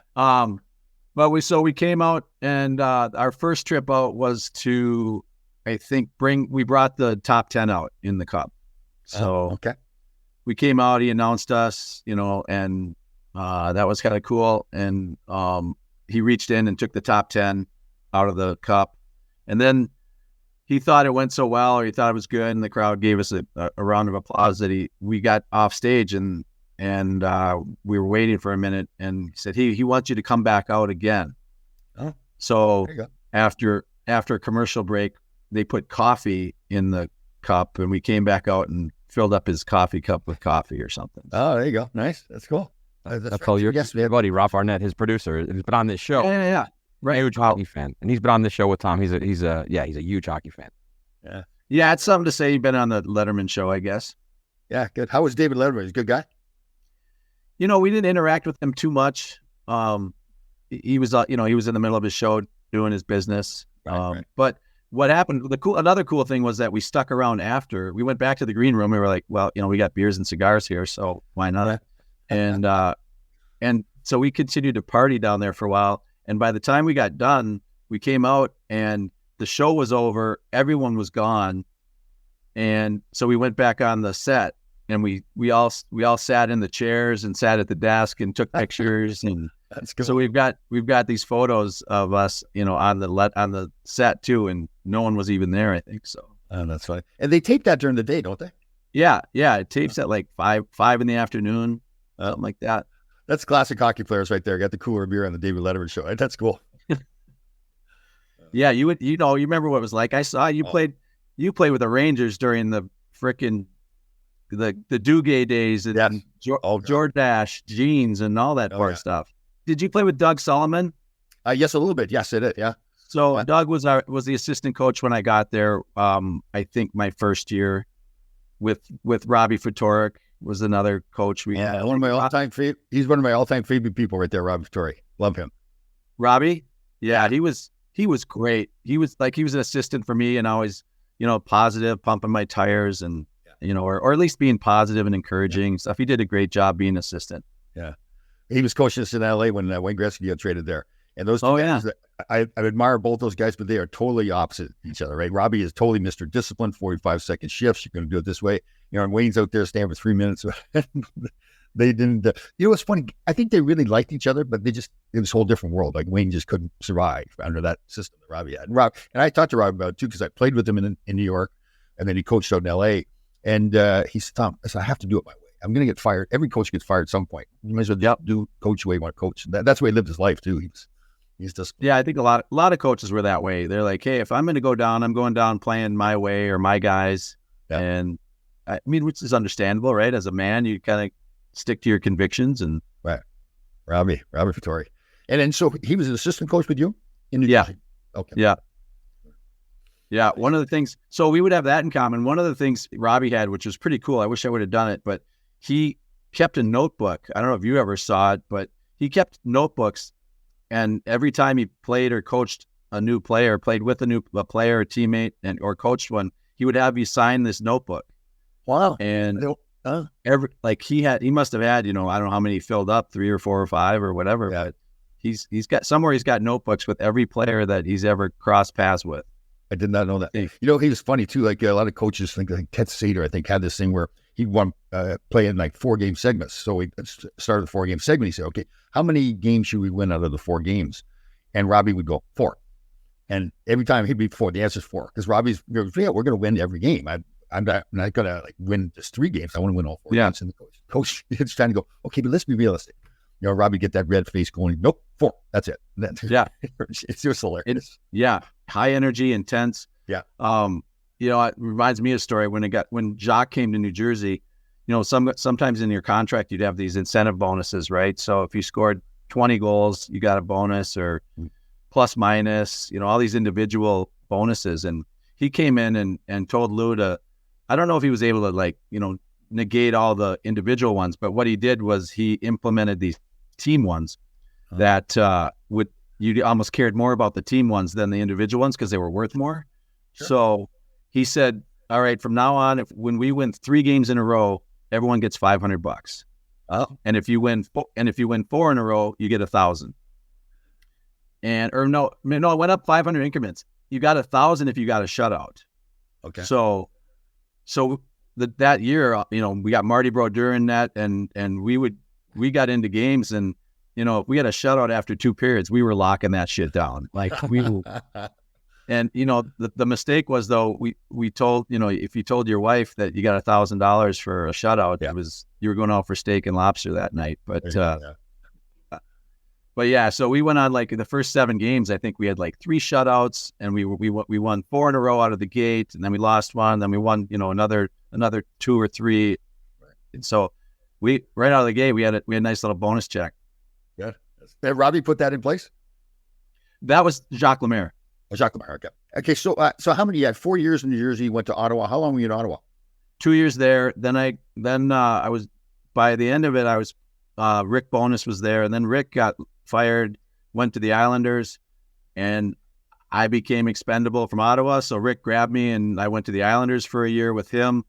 But we came out, and our first trip out was to, I think, we brought the top 10 out in the cup. So okay. We came out, he announced us, and that was kind of cool. And he reached in and took the top 10 out of the cup. And then he thought it went so well, or he thought it was good, and the crowd gave us a round of applause that we got off stage, and we were waiting for a minute, and he said he wants you to come back out again. Oh, so after a commercial break, they put coffee in the cup, and we came back out and filled up his coffee cup with coffee or something. Oh, there you go. Nice. That's cool. That's all your buddy, Rob Arnett, his producer, has been on this show. Yeah. Right. Huge hockey fan. And he's been on this show with Tom. He's a huge hockey fan. Yeah. Yeah, it's something to say. You've been on the Letterman show, I guess. Yeah, good. How was David Letterman? He's a good guy? We didn't interact with him too much. He was he was in the middle of his show doing his business. Right. But what happened, another cool thing was that we stuck around after. We went back to the green room. We were like, well, we got beers and cigars here, so why not? And so we continued to party down there for a while. And by the time we got done, we came out and the show was over. Everyone was gone. And so we went back on the set, and we all sat in the chairs and sat at the desk and took pictures. And that's good. So we've got these photos of us, on the set too, and no one was even there, I think. So that's funny. And they tape that during the day, don't they? Yeah. It tapes at like 5 in the afternoon, something like that. That's classic hockey players right there. Got the cooler beer on the David Letterman show. That's cool. Yeah, you remember what it was like. I saw you played with the Rangers during the frickin' the Duguay days and Jordache jeans and all that stuff. Did you play with Doug Solomon? Yes, a little bit. Yes, it did. Yeah. So Doug was the assistant coach when I got there. I think my first year with Robbie Fatorik was another coach. One of my all-time favorite. He's one of my all-time favorite people right there, Robbie Fatorik. Love him. Robbie? Yeah, he was great. He was an assistant for me, and always, positive, pumping my tires, and or at least being positive and encouraging stuff. He did a great job being assistant. Yeah, he was coaching us in LA when Wayne Gretzky got traded there, and those two guys, I admire both those guys, but they are totally opposite each other. Right? Robbie is totally Mr. Discipline, 45-second shifts. You're going to do it this way. And Wayne's out there staying for 3 minutes. They didn't. It's funny. I think they really liked each other, but it was a whole different world. Like Wayne just couldn't survive under that system that Robbie had. And I talked to Robbie about it too, because I played with him in New York, and then he coached out in LA. And he said, Tom, I have to do it my way. I'm going to get fired. Every coach gets fired at some point. You might as well do coach the way you want to coach. That's the way he lived his life too. He's just I think a lot of coaches were that way. They're like, hey, if I'm going to go down, I'm going down playing my way or my guys. Yeah. And I mean, which is understandable, right? As a man, you kind of stick to your convictions. And right. Robbie Fatorik. And then so he was an assistant coach with you in New Jersey? Okay. Yeah. One of the things, so we would have that in common. One of the things Robbie had, which was pretty cool, I wish I would have done it, but he kept a notebook. I don't know if you ever saw it, but he kept notebooks, and every time he played or coached a new player, played with a player or teammate, or coached one, he would have you sign this notebook. Wow. And he must have had, I don't know how many he filled up, 3 or 4 or 5 or whatever, but he's got notebooks with every player that he's ever crossed paths with. I did not know that. He was funny too. Like a lot of coaches think, like Ted Sater, I think, had this thing where he won play in like 4-game segments. So he started the 4-game segment. He said, okay, how many games should we win out of the 4 games? And Robbie would go 4. And every time he'd be 4. The answer's 4. Because Robbie's, we're going to win every game. I'm not going to win just 3 games. I want to win all 4 games. And the coach is trying to go, okay, but let's be realistic. Robbie get that red face going. Nope, 4. That's it. It's just hilarious. High energy, intense. Yeah. It reminds me of a story when Jacques came to New Jersey. Sometimes in your contract you'd have these incentive bonuses, right? So if you scored 20 goals, you got a bonus, or plus minus. All these individual bonuses. And he came in and told Lou to. I don't know if he was able to negate all the individual ones, but what he did was he implemented these team ones that you almost cared more about the team ones than the individual ones because they were worth more. Sure. So he said, all right, from now on, when we win 3 games in a row, everyone gets $500. Oh, and if you win 4 in a row, you get 1,000. It went up 500 increments. You got 1,000 if you got a shutout. Okay. So that year, we got Marty Brodeur in that, and we got into games, and if we had a shutout after 2 periods, we were locking that shit down. Like and the mistake was, though, we told, if you told your wife that you got $1,000 for a shutout, it was, you were going out for steak and lobster that night. But so we went on, like, the first 7 games, I think we had like 3 shutouts, and we won 4 in a row out of the gate, and then we lost 1, then we won, another 2 or 3. Right. And so right out of the gate, we had a nice little bonus check. Good. Did Robbie put that in place? That was Jacques Lemaire. Jacques Lemaire. Okay. Okay. So how many? You had 4 years in New Jersey. You went to Ottawa. How long were you in Ottawa? 2 years there. Then I was, by the end of it, I was, Rick Bowness was there, and then Rick got fired, went to the Islanders, and I became expendable from Ottawa. So Rick grabbed me, and I went to the Islanders for a year with him.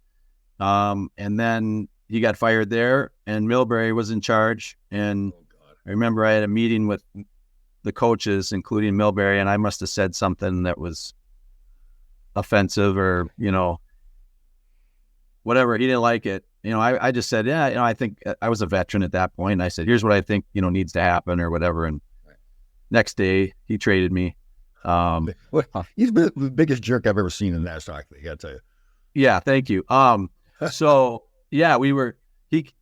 And then he got fired there, and Milbury was in charge. And I remember I had a meeting with the coaches, including Milbury, and I must have said something that was offensive or, whatever. He didn't like it. I just said, I think I was a veteran at that point. And I said, here's what I think, needs to happen or whatever. And next day he traded me. He's been the biggest jerk I've ever seen in the National Hockey League, I gotta tell you. Yeah. Thank you. So yeah, and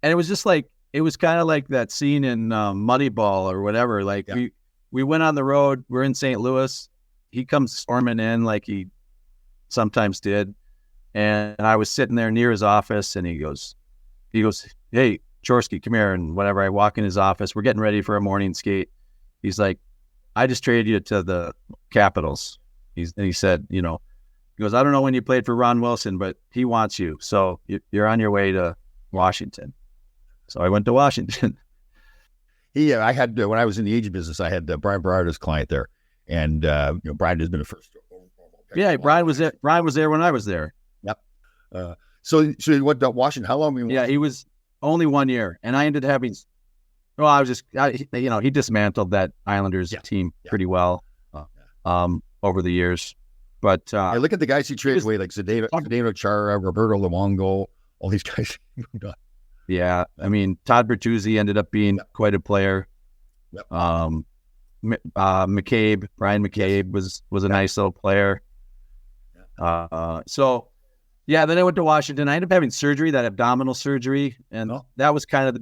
it was just like, it was kind of like that scene in Moneyball or whatever. Like we went on the road, we're in St. Louis. He comes storming in like he sometimes did. And I was sitting there near his office, and he goes, hey, Chorske, come here, and whatever. I walk in his office. We're getting ready for a morning skate. He's like, I just traded you to the Capitals. He said, he goes, I don't know when you played for Ron Wilson, but he wants you. So you're on your way to Washington. So I went to Washington. I had, when I was in the agent business, I had Brian Berard as client there. And, Brian has been a first. Yeah, Brian was there. Brian was there when I was there. Yep. So you went to Washington. How long were you in Washington? Yeah, he was only 1 year. And I ended up having, he dismantled that Islanders team pretty well over the years. But look at the guys he traded away, like Zdeno Chara, Roberto Luongo, all these guys. Yeah, I mean, Todd Bertuzzi ended up being quite a player. Yep. Brian McCabe was a nice little player. Then I went to Washington. I ended up having surgery, that abdominal surgery, and that was kind of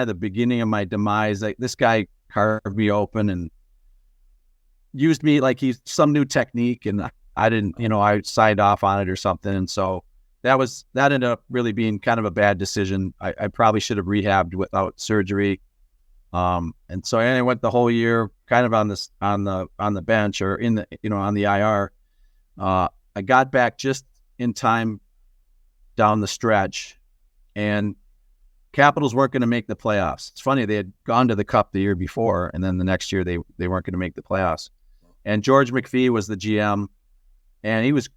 the beginning of my demise. Like, this guy carved me open and used me like he's some new technique, and I didn't, I signed off on it or something, and so that ended up really being kind of a bad decision. I probably should have rehabbed without surgery. And so I went the whole year kind of on the bench or in the, on the IR. I got back just in time down the stretch, and Capitals weren't going to make the playoffs. It's funny, they had gone to the Cup the year before, and then the next year they weren't going to make the playoffs. And George McPhee was the GM, and he was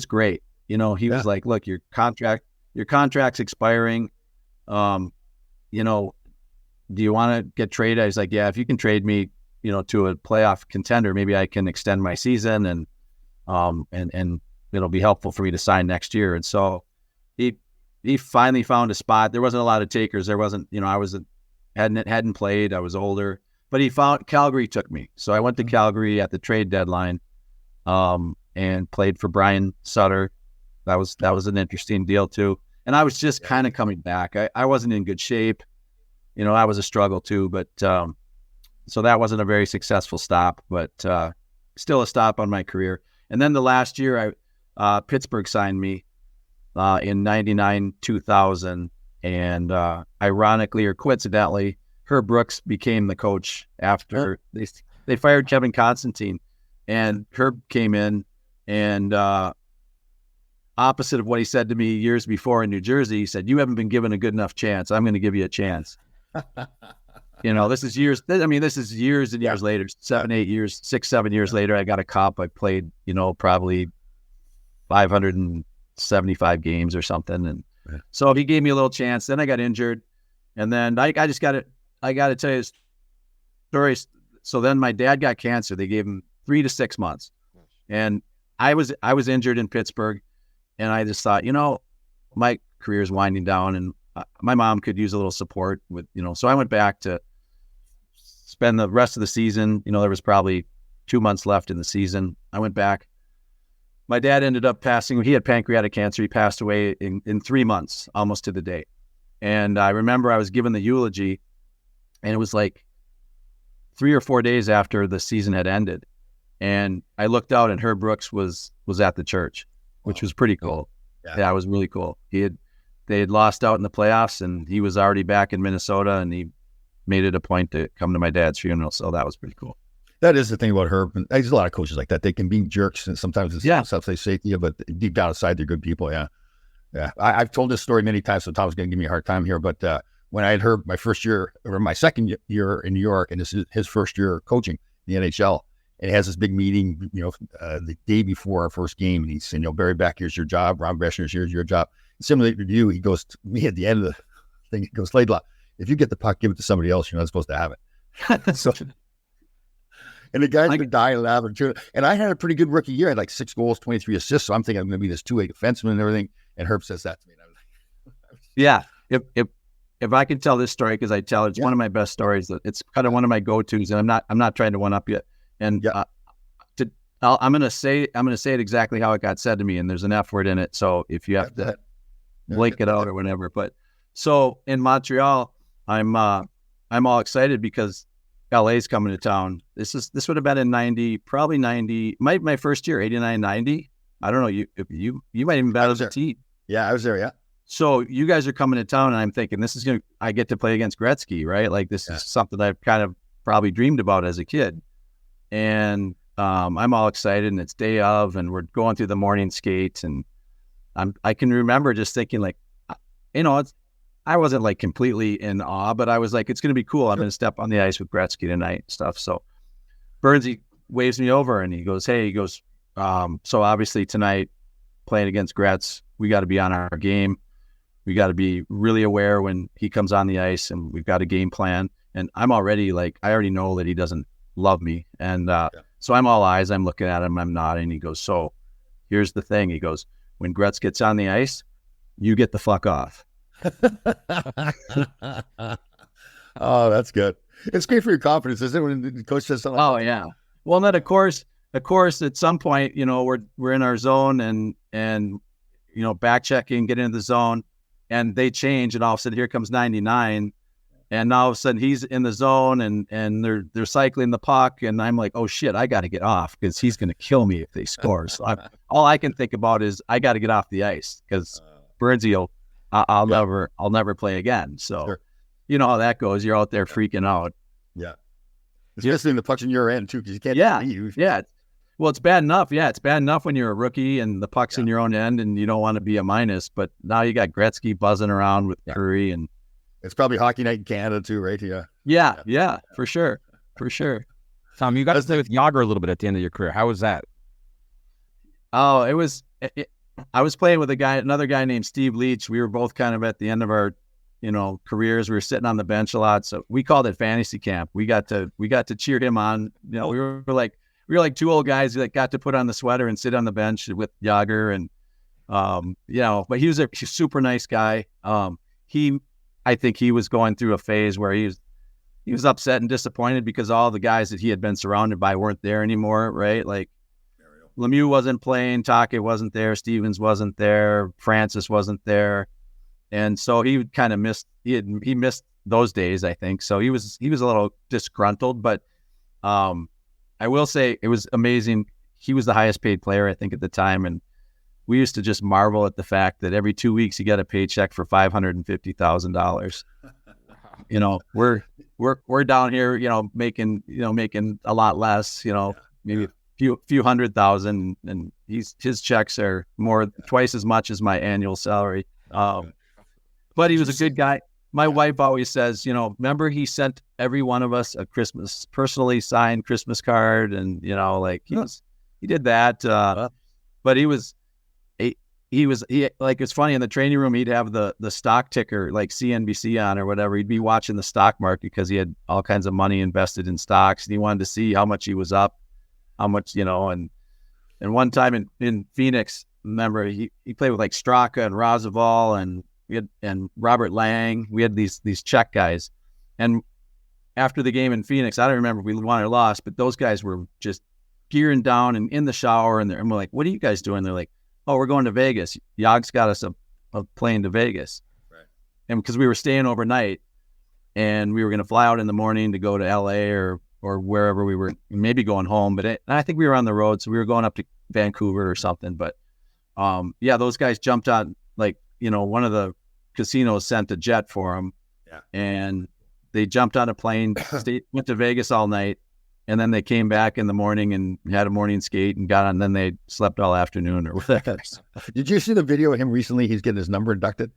great. He was like, look, your contract's expiring. Do you want to get traded? I was like, yeah, if you can trade me, to a playoff contender, maybe I can extend my season and it'll be helpful for me to sign next year. And so he finally found a spot. There wasn't a lot of takers. There wasn't, hadn't played. I was older, but Calgary took me. So I went to Calgary at the trade deadline, and played for Brian Sutter. That was an interesting deal too. And I was just kind of coming back. I wasn't in good shape. I was a struggle too, but, so that wasn't a very successful stop, but, still a stop on my career. And then the last year Pittsburgh signed me, in 99, 2000. And, ironically or coincidentally, Herb Brooks became the coach after they fired Kevin Constantine, and Herb came in, and, opposite of what he said to me years before in New Jersey. He said, "You haven't been given a good enough chance. I'm going to give you a chance." This is years. This is years and years later, 7 years later, I got a cup. I played, probably 575 games or something. And so he gave me a little chance. Then I got injured. And then I got to tell you a story. So then my dad got cancer. They gave him 3 to 6 months. And I was injured in Pittsburgh. And I just thought, my career is winding down and my mom could use a little support with, so I went back to spend the rest of the season. There was probably 2 months left in the season. I went back. My dad ended up passing. He had pancreatic cancer. He passed away in 3 months, almost to the day. And I remember I was given the eulogy, and it was like 3 or 4 days after the season had ended. And I looked out, and Herb Brooks was at the church, which was pretty cool. Yeah, it was really cool. They had lost out in the playoffs, and he was already back in Minnesota, and he made it a point to come to my dad's funeral. So that was pretty cool. That is the thing about Herb. And there's a lot of coaches like that. They can be jerks, and sometimes it's stuff they say to you, but deep down inside, they're good people. Yeah. Yeah. I've told this story many times, so Tom's going to give me a hard time here. But when I had Herb my first year, or my second year in New York, and this is his first year coaching the NHL, and he has this big meeting, the day before our first game, and he's saying, Barry Beck, here's your job. Ron Breshner, here's your job. Similarly to you, he goes to me at the end of the thing, he goes, Laidlaw, if you get the puck, give it to somebody else. You're not supposed to have it. So, and the guy's been dying laughing too. And I had a pretty good rookie year. I had like 6 goals, 23 assists. So I'm thinking I'm going to be this 2-way defenseman and everything. And Herb says that to me. And I was like, yeah. If I can tell this story, because I tell it's one of my best stories. It's kind of one of my go-tos, and I'm not trying to one up yet. And I'm going to say it exactly how it got said to me. And there's an F word in it, so if you have to blink it out or whatever. But so in Montreal, I'm all excited because LA's coming to town. This would have been in 90, probably 90, my first year, 89, 90. I don't know. You might even battle as a team. Yeah, I was there. Yeah. So you guys are coming to town, and I'm thinking I get to play against Gretzky, right? Like this is something I've kind of probably dreamed about as a kid. And I'm all excited, and it's day of, and we're going through the morning skate, and I can remember just thinking like, I wasn't like completely in awe, but I was like, it's going to be cool. I'm going to step on the ice with Gretzky tonight and stuff. So Burnsy waves me over, and he goes, so obviously tonight playing against Gretz, we got to be on our game. We got to be really aware when he comes on the ice, and we've got a game plan. And I'm already like, I already know that he doesn't love me. And so I'm all eyes. I'm looking at him. I'm nodding. He goes, so here's the thing. He goes, when Gretz gets on the ice, you get the fuck off. Oh, that's good. It's great for your confidence, isn't it, when the coach says something? Oh, yeah. Well, then of course, at some point, we're in our zone and back checking, get into the zone, and they change, and all of a sudden here comes 99, and now all of a sudden he's in the zone, and they're cycling the puck, and I'm like, oh shit, I got to get off because he's going to kill me if they score. So all I can think about is I got to get off the ice because Burnsy I'll never play again. So you know how that goes. You're out there freaking out. Yeah. Especially in the puck's in your end too, because you can't leave. Yeah. Well, it's bad enough. Yeah, it's bad enough when you're a rookie and the puck's in your own end and you don't want to be a minus. But now you got Gretzky buzzing around with Curry, and it's probably hockey night in Canada too, right? Yeah, for sure. Tom, you got to play with Yager a little bit at the end of your career. How was that? Oh, it was. I was playing with another guy named Steve Leach. We were both kind of at the end of our, careers. We were sitting on the bench a lot, so we called it fantasy camp. We got to cheer him on. We were like 2 old guys that got to put on the sweater and sit on the bench with Yager, and but he was a super nice guy. I think he was going through a phase where he was upset and disappointed because all the guys that he had been surrounded by weren't there anymore, right? Like Lemieux wasn't playing, Take wasn't there, Stevens wasn't there, Francis wasn't there, and so he kind of missed. He missed those days, I think. So he was a little disgruntled, but I will say it was amazing. He was the highest paid player, I think, at the time, and we used to just marvel at the fact that every 2 weeks he got a paycheck for $550,000. We're down here, making a lot less, maybe few 100,000, and his checks are twice as much as my annual salary. But he was a good guy. My wife always says, remember he sent every one of us a personally signed Christmas card, and like he did that. But it's funny, in the training room, he'd have the stock ticker, like CNBC on or whatever. He'd be watching the stock market because he had all kinds of money invested in stocks, and he wanted to see how much he was up, how much, and one time in Phoenix, remember he played with like Straka and Roosevelt and Robert Lang. We had these Czech guys, and after the game in Phoenix, I don't remember if we won or lost, but those guys were just gearing down and in the shower, and we're like, "What are you guys doing?" They're like, "Oh, we're going to Vegas. Yogg's got us a plane to Vegas." Right. And because we were staying overnight, and we were going to fly out in the morning to go to LA or wherever we were, maybe going home. But I think we were on the road, so we were going up to Vancouver or something. But those guys jumped on, like, one of the casinos sent a jet for them, and they jumped on a plane, went to Vegas all night, and then they came back in the morning and had a morning skate and got on. And then they slept all afternoon or whatever. Did you see the video of him recently? He's getting his number inducted.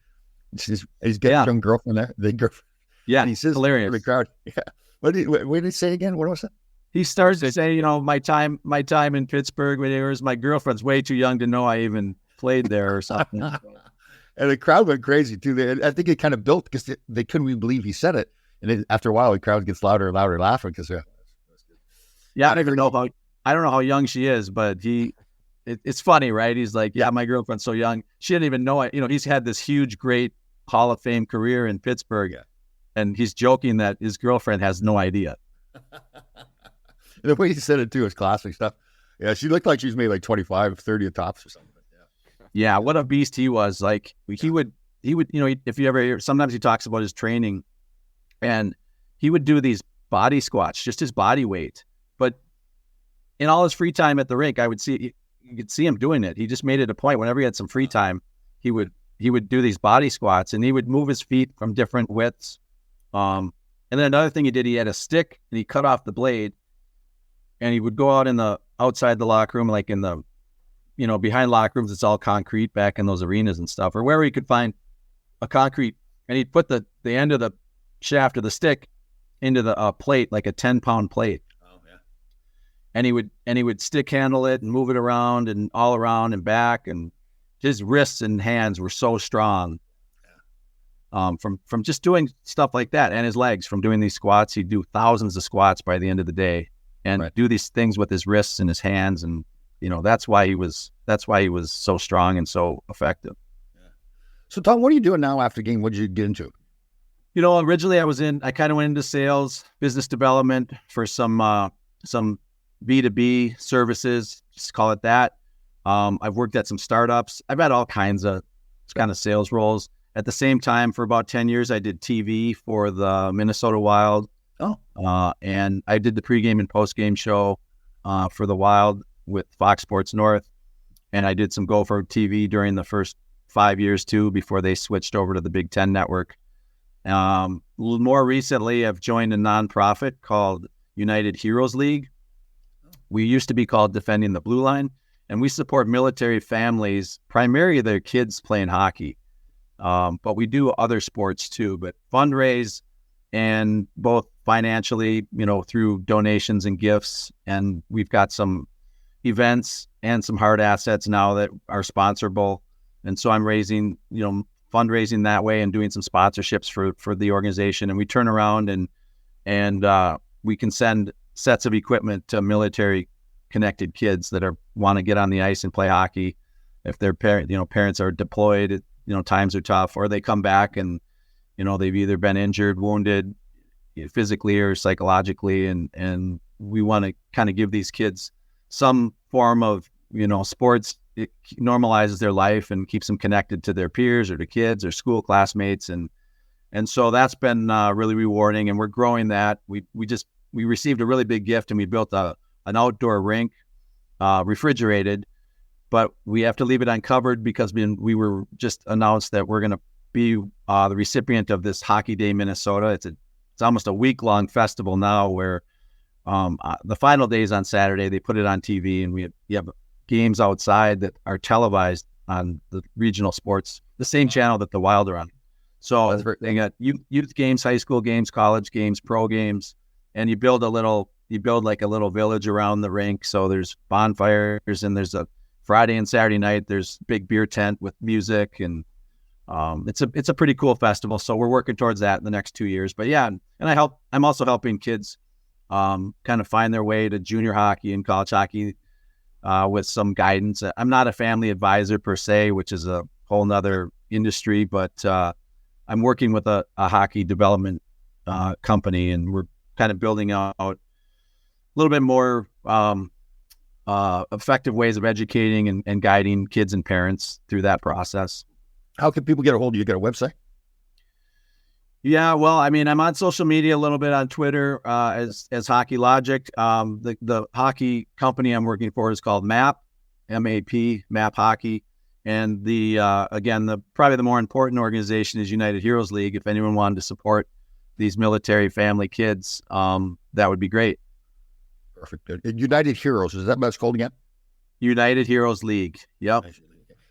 He's getting a young girlfriend there. The girlfriend. Yeah, and he says hilarious. To the crowd. Yeah. What did he say again? What was that? He starts to say, my time in Pittsburgh, my girlfriend's way too young to know I even played there or something. And the crowd went crazy too. I think it kind of built because they couldn't even believe he said it. And then after a while, the crowd gets louder and louder laughing because I don't even know how young she is, but it's funny, right? He's like, my girlfriend's so young. She didn't even know it. He's had this huge, great Hall of Fame career in Pittsburgh. Yeah. And he's joking that his girlfriend has no idea. The way he said it too is classic stuff. Yeah, she looked like she was maybe like 25, 30 at tops or something. Yeah, what a beast he was. Like he would, if you ever hear, sometimes he talks about his training, and he would do these body squats, just his body weight. But in all his free time at the rink, you could see him doing it. He just made it a point. Whenever he had some free time, he would do these body squats, and he would move his feet from different widths. And then another thing he did, he had a stick and he cut off the blade, and he would go out outside the locker room, like in the, behind locker rooms, it's all concrete back in those arenas and stuff, or wherever he could find a concrete, and he'd put the end of the shaft of the stick into the plate, like a 10-pound plate. Oh, yeah. And he would stick handle it and move it around and all around and back, and his wrists and hands were so strong. From just doing stuff like that, and his legs from doing these squats. He'd do thousands of squats by the end of the day, and do these things with his wrists and his hands, and that's why he was so strong and so effective. Yeah. So Tom, what are you doing now after the game? What did you get into? Originally I kind of went into sales, business development for some B2B services, just call it that. I've worked at some startups. I've had all kinds of kind of sales roles. At the same time, for about 10 years, I did TV for the Minnesota Wild. And I did the pregame and postgame show for the Wild with Fox Sports North. And I did some Gopher TV during the first 5 years, too, before they switched over to the Big Ten Network. More recently, I've joined a nonprofit called United Heroes League. We used to be called Defending the Blue Line, and we support military families, primarily their kids playing hockey. But we do other sports too, but fundraise, and both financially, through donations and gifts. And we've got some events and some hard assets now that are sponsorable. And so I'm fundraising that way and doing some sponsorships for the organization. And we turn around and we can send sets of equipment to military connected kids that want to get on the ice and play hockey. If their parents are deployed, times are tough, or they come back and, they've either been injured, wounded, physically or psychologically. And we want to kind of give these kids some form of, sports. It normalizes their life and keeps them connected to their peers or to kids or school classmates. And so that's been really rewarding, and we're growing that. We received a really big gift, and we built an outdoor rink, refrigerated, but we have to leave it uncovered because we were just announced that we're going to be the recipient of this Hockey Day Minnesota. It's almost a week-long festival now where the final day is on Saturday. They put it on TV, and you have games outside that are televised on the regional sports, the same channel that the Wild are on. So they got youth games, high school games, college games, pro games, and you build like a little village around the rink. So there's bonfires, and there's a Friday and Saturday night. There's big beer tent with music, and it's a pretty cool festival. So we're working towards that in the next 2 years. But yeah, and I'm also helping kids kind of find their way to junior hockey and college hockey with some guidance. I'm not a family advisor per se, which is a whole nother industry, but I'm working with a hockey development company, and we're kind of building out a little bit more effective ways of educating and guiding kids and parents through that process. How can people get a hold of you? You got a website? Yeah, well, I mean, I'm on social media a little bit on Twitter as Hockey Logic. The hockey company I'm working for is called MAP, M-A-P, MAP Hockey. And probably the more important organization is United Heroes League. If anyone wanted to support these military family kids, that would be great. Perfect. United Heroes, is that what it's called again? United Heroes League. Yep.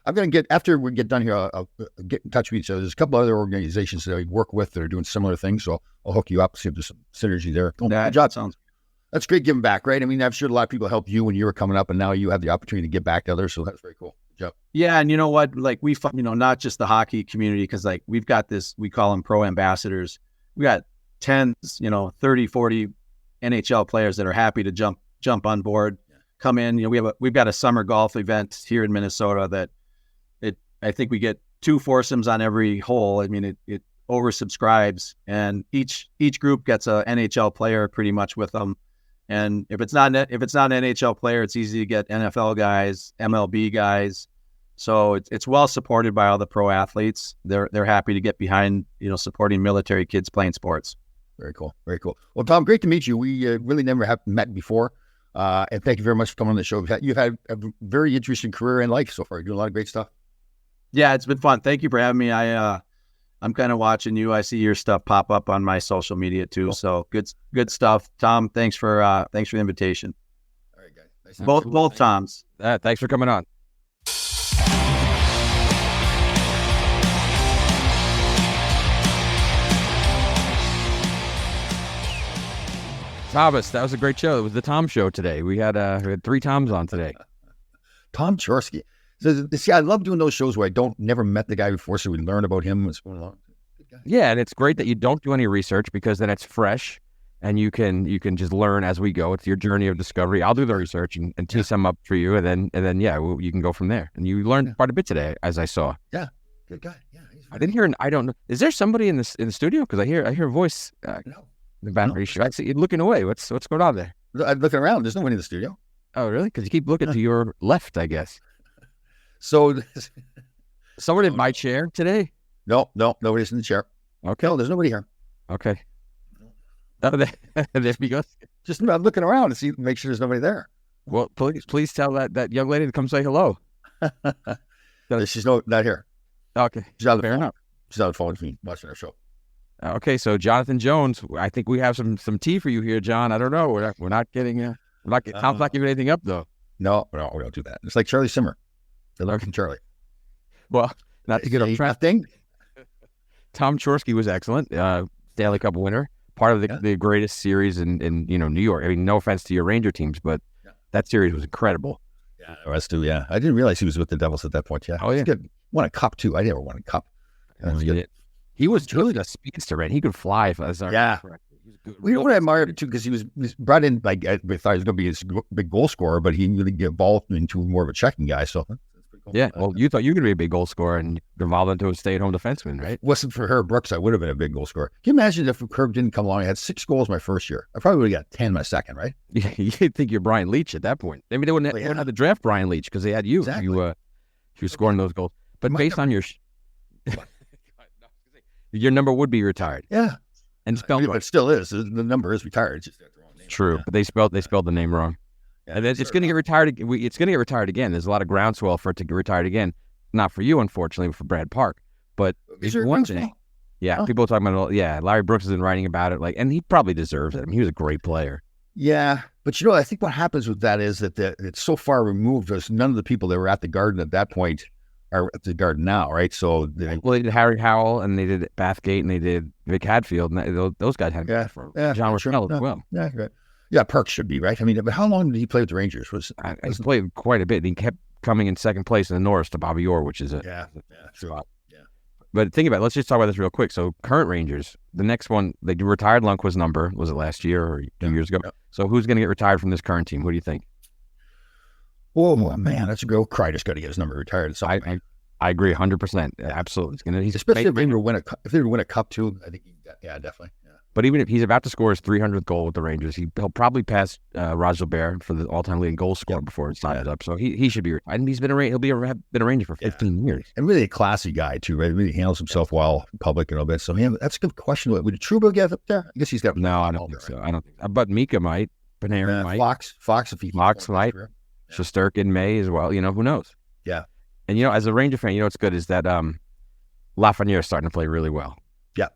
I'm going to after we get done here, I'll get in touch with you. So there's a couple other organizations that I work with that are doing similar things. So I'll hook you up, see if there's some synergy there. That sounds good. That's great giving back, right? I mean, I'm sure a lot of people helped you when you were coming up, and now you have the opportunity to give back to others. So that's very cool. Good job. Yeah. And you know what? Like not just the hockey community, because like we've got this, we call them pro ambassadors. We got 10, 30, 40 NHL players that are happy to jump on board, come in. We've got a summer golf event here in Minnesota that I think we get 2 foursomes on every hole. I mean, it oversubscribes, and each group gets a NHL player pretty much with them. And if it's not an NHL player, it's easy to get NFL guys, MLB guys. So it's well supported by all the pro athletes. They're happy to get behind, supporting military kids playing sports. Very cool. Very cool. Well, Tom, great to meet you. We really never have met before. And thank you very much for coming on the show. You've had a very interesting career in life so far. You're doing a lot of great stuff. Yeah, it's been fun. Thank you for having me. I'm kind of watching you. I see your stuff pop up on my social media too. Cool. So good stuff. Tom, thanks for the invitation. All right, guys. Nice both Toms. Thanks for coming on. Thomas, that was a great show. It was the Tom show today. We had 3 Toms on today. Tom Chorske. So, see, I love doing those shows where I never met the guy before, so we learn about him. What's going on. Yeah, and it's great that you don't do any research, because then it's fresh, and you can just learn as we go. It's your journey of discovery. I'll do the research and tee some up for you, and then you can go from there. And you learned quite a bit today, as I saw. Yeah, good guy. Yeah, I didn't hear. I don't know. Is there somebody in the studio? Because I hear a voice. No. The battery show. I see you looking away. What's going on there? I'm looking around. There's nobody in the studio. Oh, really? Because you keep looking to your left, I guess. So, somebody in my chair today? No, nobody's in the chair. Okay. No, there's nobody here. Okay. Oh, there he goes. Just I'm looking around to make sure there's nobody there. Well, please tell that young lady to come say hello. She's not here. Okay. She's on the Fair phone. enough. She's on the phone with me watching our show. Okay, so Jonathan Jones, I think we have some tea for you here, John. I don't know. We're not getting. Tom's not giving anything up though. No, we don't do that. It's like Charlie Simmer. They learn from Charlie. Well, not to get off track. Tom Chorske was excellent. Stanley Cup winner, part of the greatest series in New York. I mean, no offense to your Ranger teams, but that series was incredible. Yeah, the rest too. Yeah, I didn't realize he was with the Devils at that point. Yeah. Oh yeah. Good. Won a cup too. I never won a cup. He was really a speedster, right? He could fly. Yeah. We know what I admired too, because he was brought in like I thought he was going to be a big goal scorer, but he really evolved into more of a checking guy. So that's pretty cool. Yeah. Well, you thought you were going to be a big goal scorer and evolved into a stay-at-home defenseman, right? Wasn't for Herb Brooks, I would have been a big goal scorer. Can you imagine if Herb didn't come along? I had 6 goals my first year. I probably would have got 10 my second, right? Yeah, you'd think you're Brian Leach at that point. Maybe they wouldn't have to draft Brian Leach because they had you. Exactly. You were scoring those goals. But based on your your number would be retired. Yeah. And spelled but it still is. The number is retired. It's just the wrong name. True. Yeah. But they spelled the name wrong. Yeah, and it's going to get retired. It's going to get retired again. There's a lot of groundswell for it to get retired again. Not for you, unfortunately, but for Brad Park. But is there one thing. Yeah, people are talking about it. Yeah, Larry Brooks has been writing about it. And he probably deserves it. I mean, he was a great player. Yeah, but I think what happens with that is that it's so far removed. There's none of the people that were at the Garden at that point are at the Garden now, right? So they did Harry Howell, and they did Bathgate, and they did Vic Hadfield, and those guys had John Rochelle as well. Yeah, right. Yeah, Parks should be right. I mean, but how long did he play with the Rangers? He played quite a bit. He kept coming in second place in the Norris to Bobby Orr, which is a spot. Yeah. But think about it. Let's just talk about this real quick. So current Rangers, the next one, they retired Lundqvist's number. Was it last year or 2 years ago? Yeah. So who's going to get retired from this current team? What do you think? Oh man, that's a good. Kreider's got to get his number retired. I agree 100%. Absolutely. He's especially if they win a cup too. I think definitely. Yeah. But even if he's about to score his 300th goal with the Rangers, he'll probably pass Raj Gilbert for the all-time leading goal scorer before it signs up. So he should be retired. And he's been been a Ranger for 15 years. And really a classy guy too, right? Really handles himself well in public and all that. So that's a good question. Would Trouba get up there? I guess he's got. No, I don't think so. I don't think. But Mika might. Panarin might. Fox if he. Fox might. Shesterkin may as well. Who knows? Yeah. And as a Ranger fan, what's good is that Lafreniere is starting to play really well. Yeah.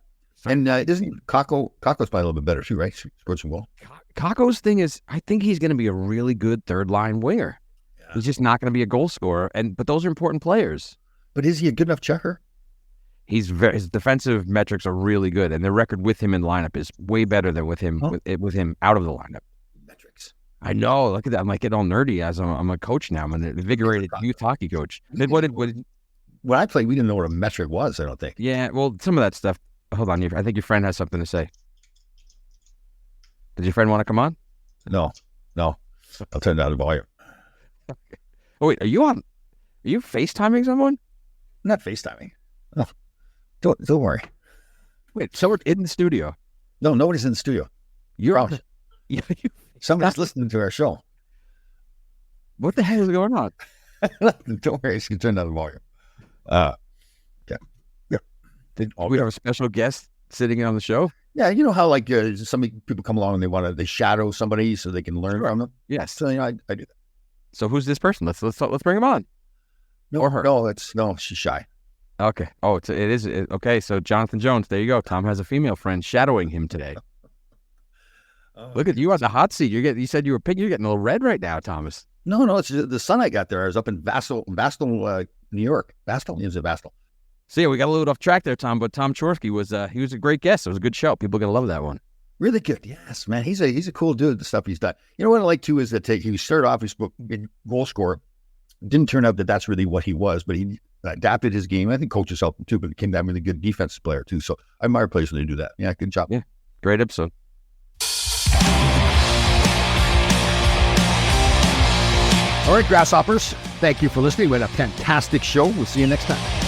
And isn't Kakko's probably a little bit better too, right? Scored some goal. Kakko's thing is, I think he's going to be a really good third line winger. Yeah. He's just not going to be a goal scorer, but those are important players. But is he a good enough checker? His defensive metrics are really good, and the record with him in lineup is way better than with him with him out of the lineup. Metrics. I know. Look at that. I'm like getting all nerdy as I'm a coach now. I'm an invigorated youth hockey coach. When I played, we didn't know what a metric was, I don't think. Yeah, well, some of that stuff. Hold on. I think your friend has something to say. Did your friend want to come on? No. I'll turn down the volume. Okay. Oh, wait. Are you FaceTiming someone? I'm not FaceTiming. No. Don't worry. Wait, so we're in the studio? No, nobody's in the studio. You're out. Somebody's listening to our show. What the hell is going on? Don't worry, you can turn down the volume. Yeah. Did we have a special guest sitting in on the show? Yeah, you know how some people come along and they shadow somebody so they can learn from them. Yes, so I do that. So who's this person? Let's bring him on. No, or her? No, she's shy. Okay. Oh, it is okay. So Jonathan Jones, there you go. Tom has a female friend shadowing him today. Look at you on the hot seat. You said you were pink. You're getting a little red right now, Thomas. No, it's the sun I got there. I was up in Basel, New York. Basel? Is it Basel? So yeah, we got a little off track there, Tom. But Tom Chorske was a great guest. It was a good show. People are gonna love that one. Really good. Yes, man. He's a cool dude. The stuff he's done. You know what I like too is that he started off as a goal scorer. It didn't turn out that that's really what he was, but he adapted his game. I think coaches helped him too, but became that really good defensive player too. So I admire players when they do that. Yeah, good job. Yeah, great episode. All right, Grasshoppers. Thank you for listening. We had a fantastic show. We'll see you next time.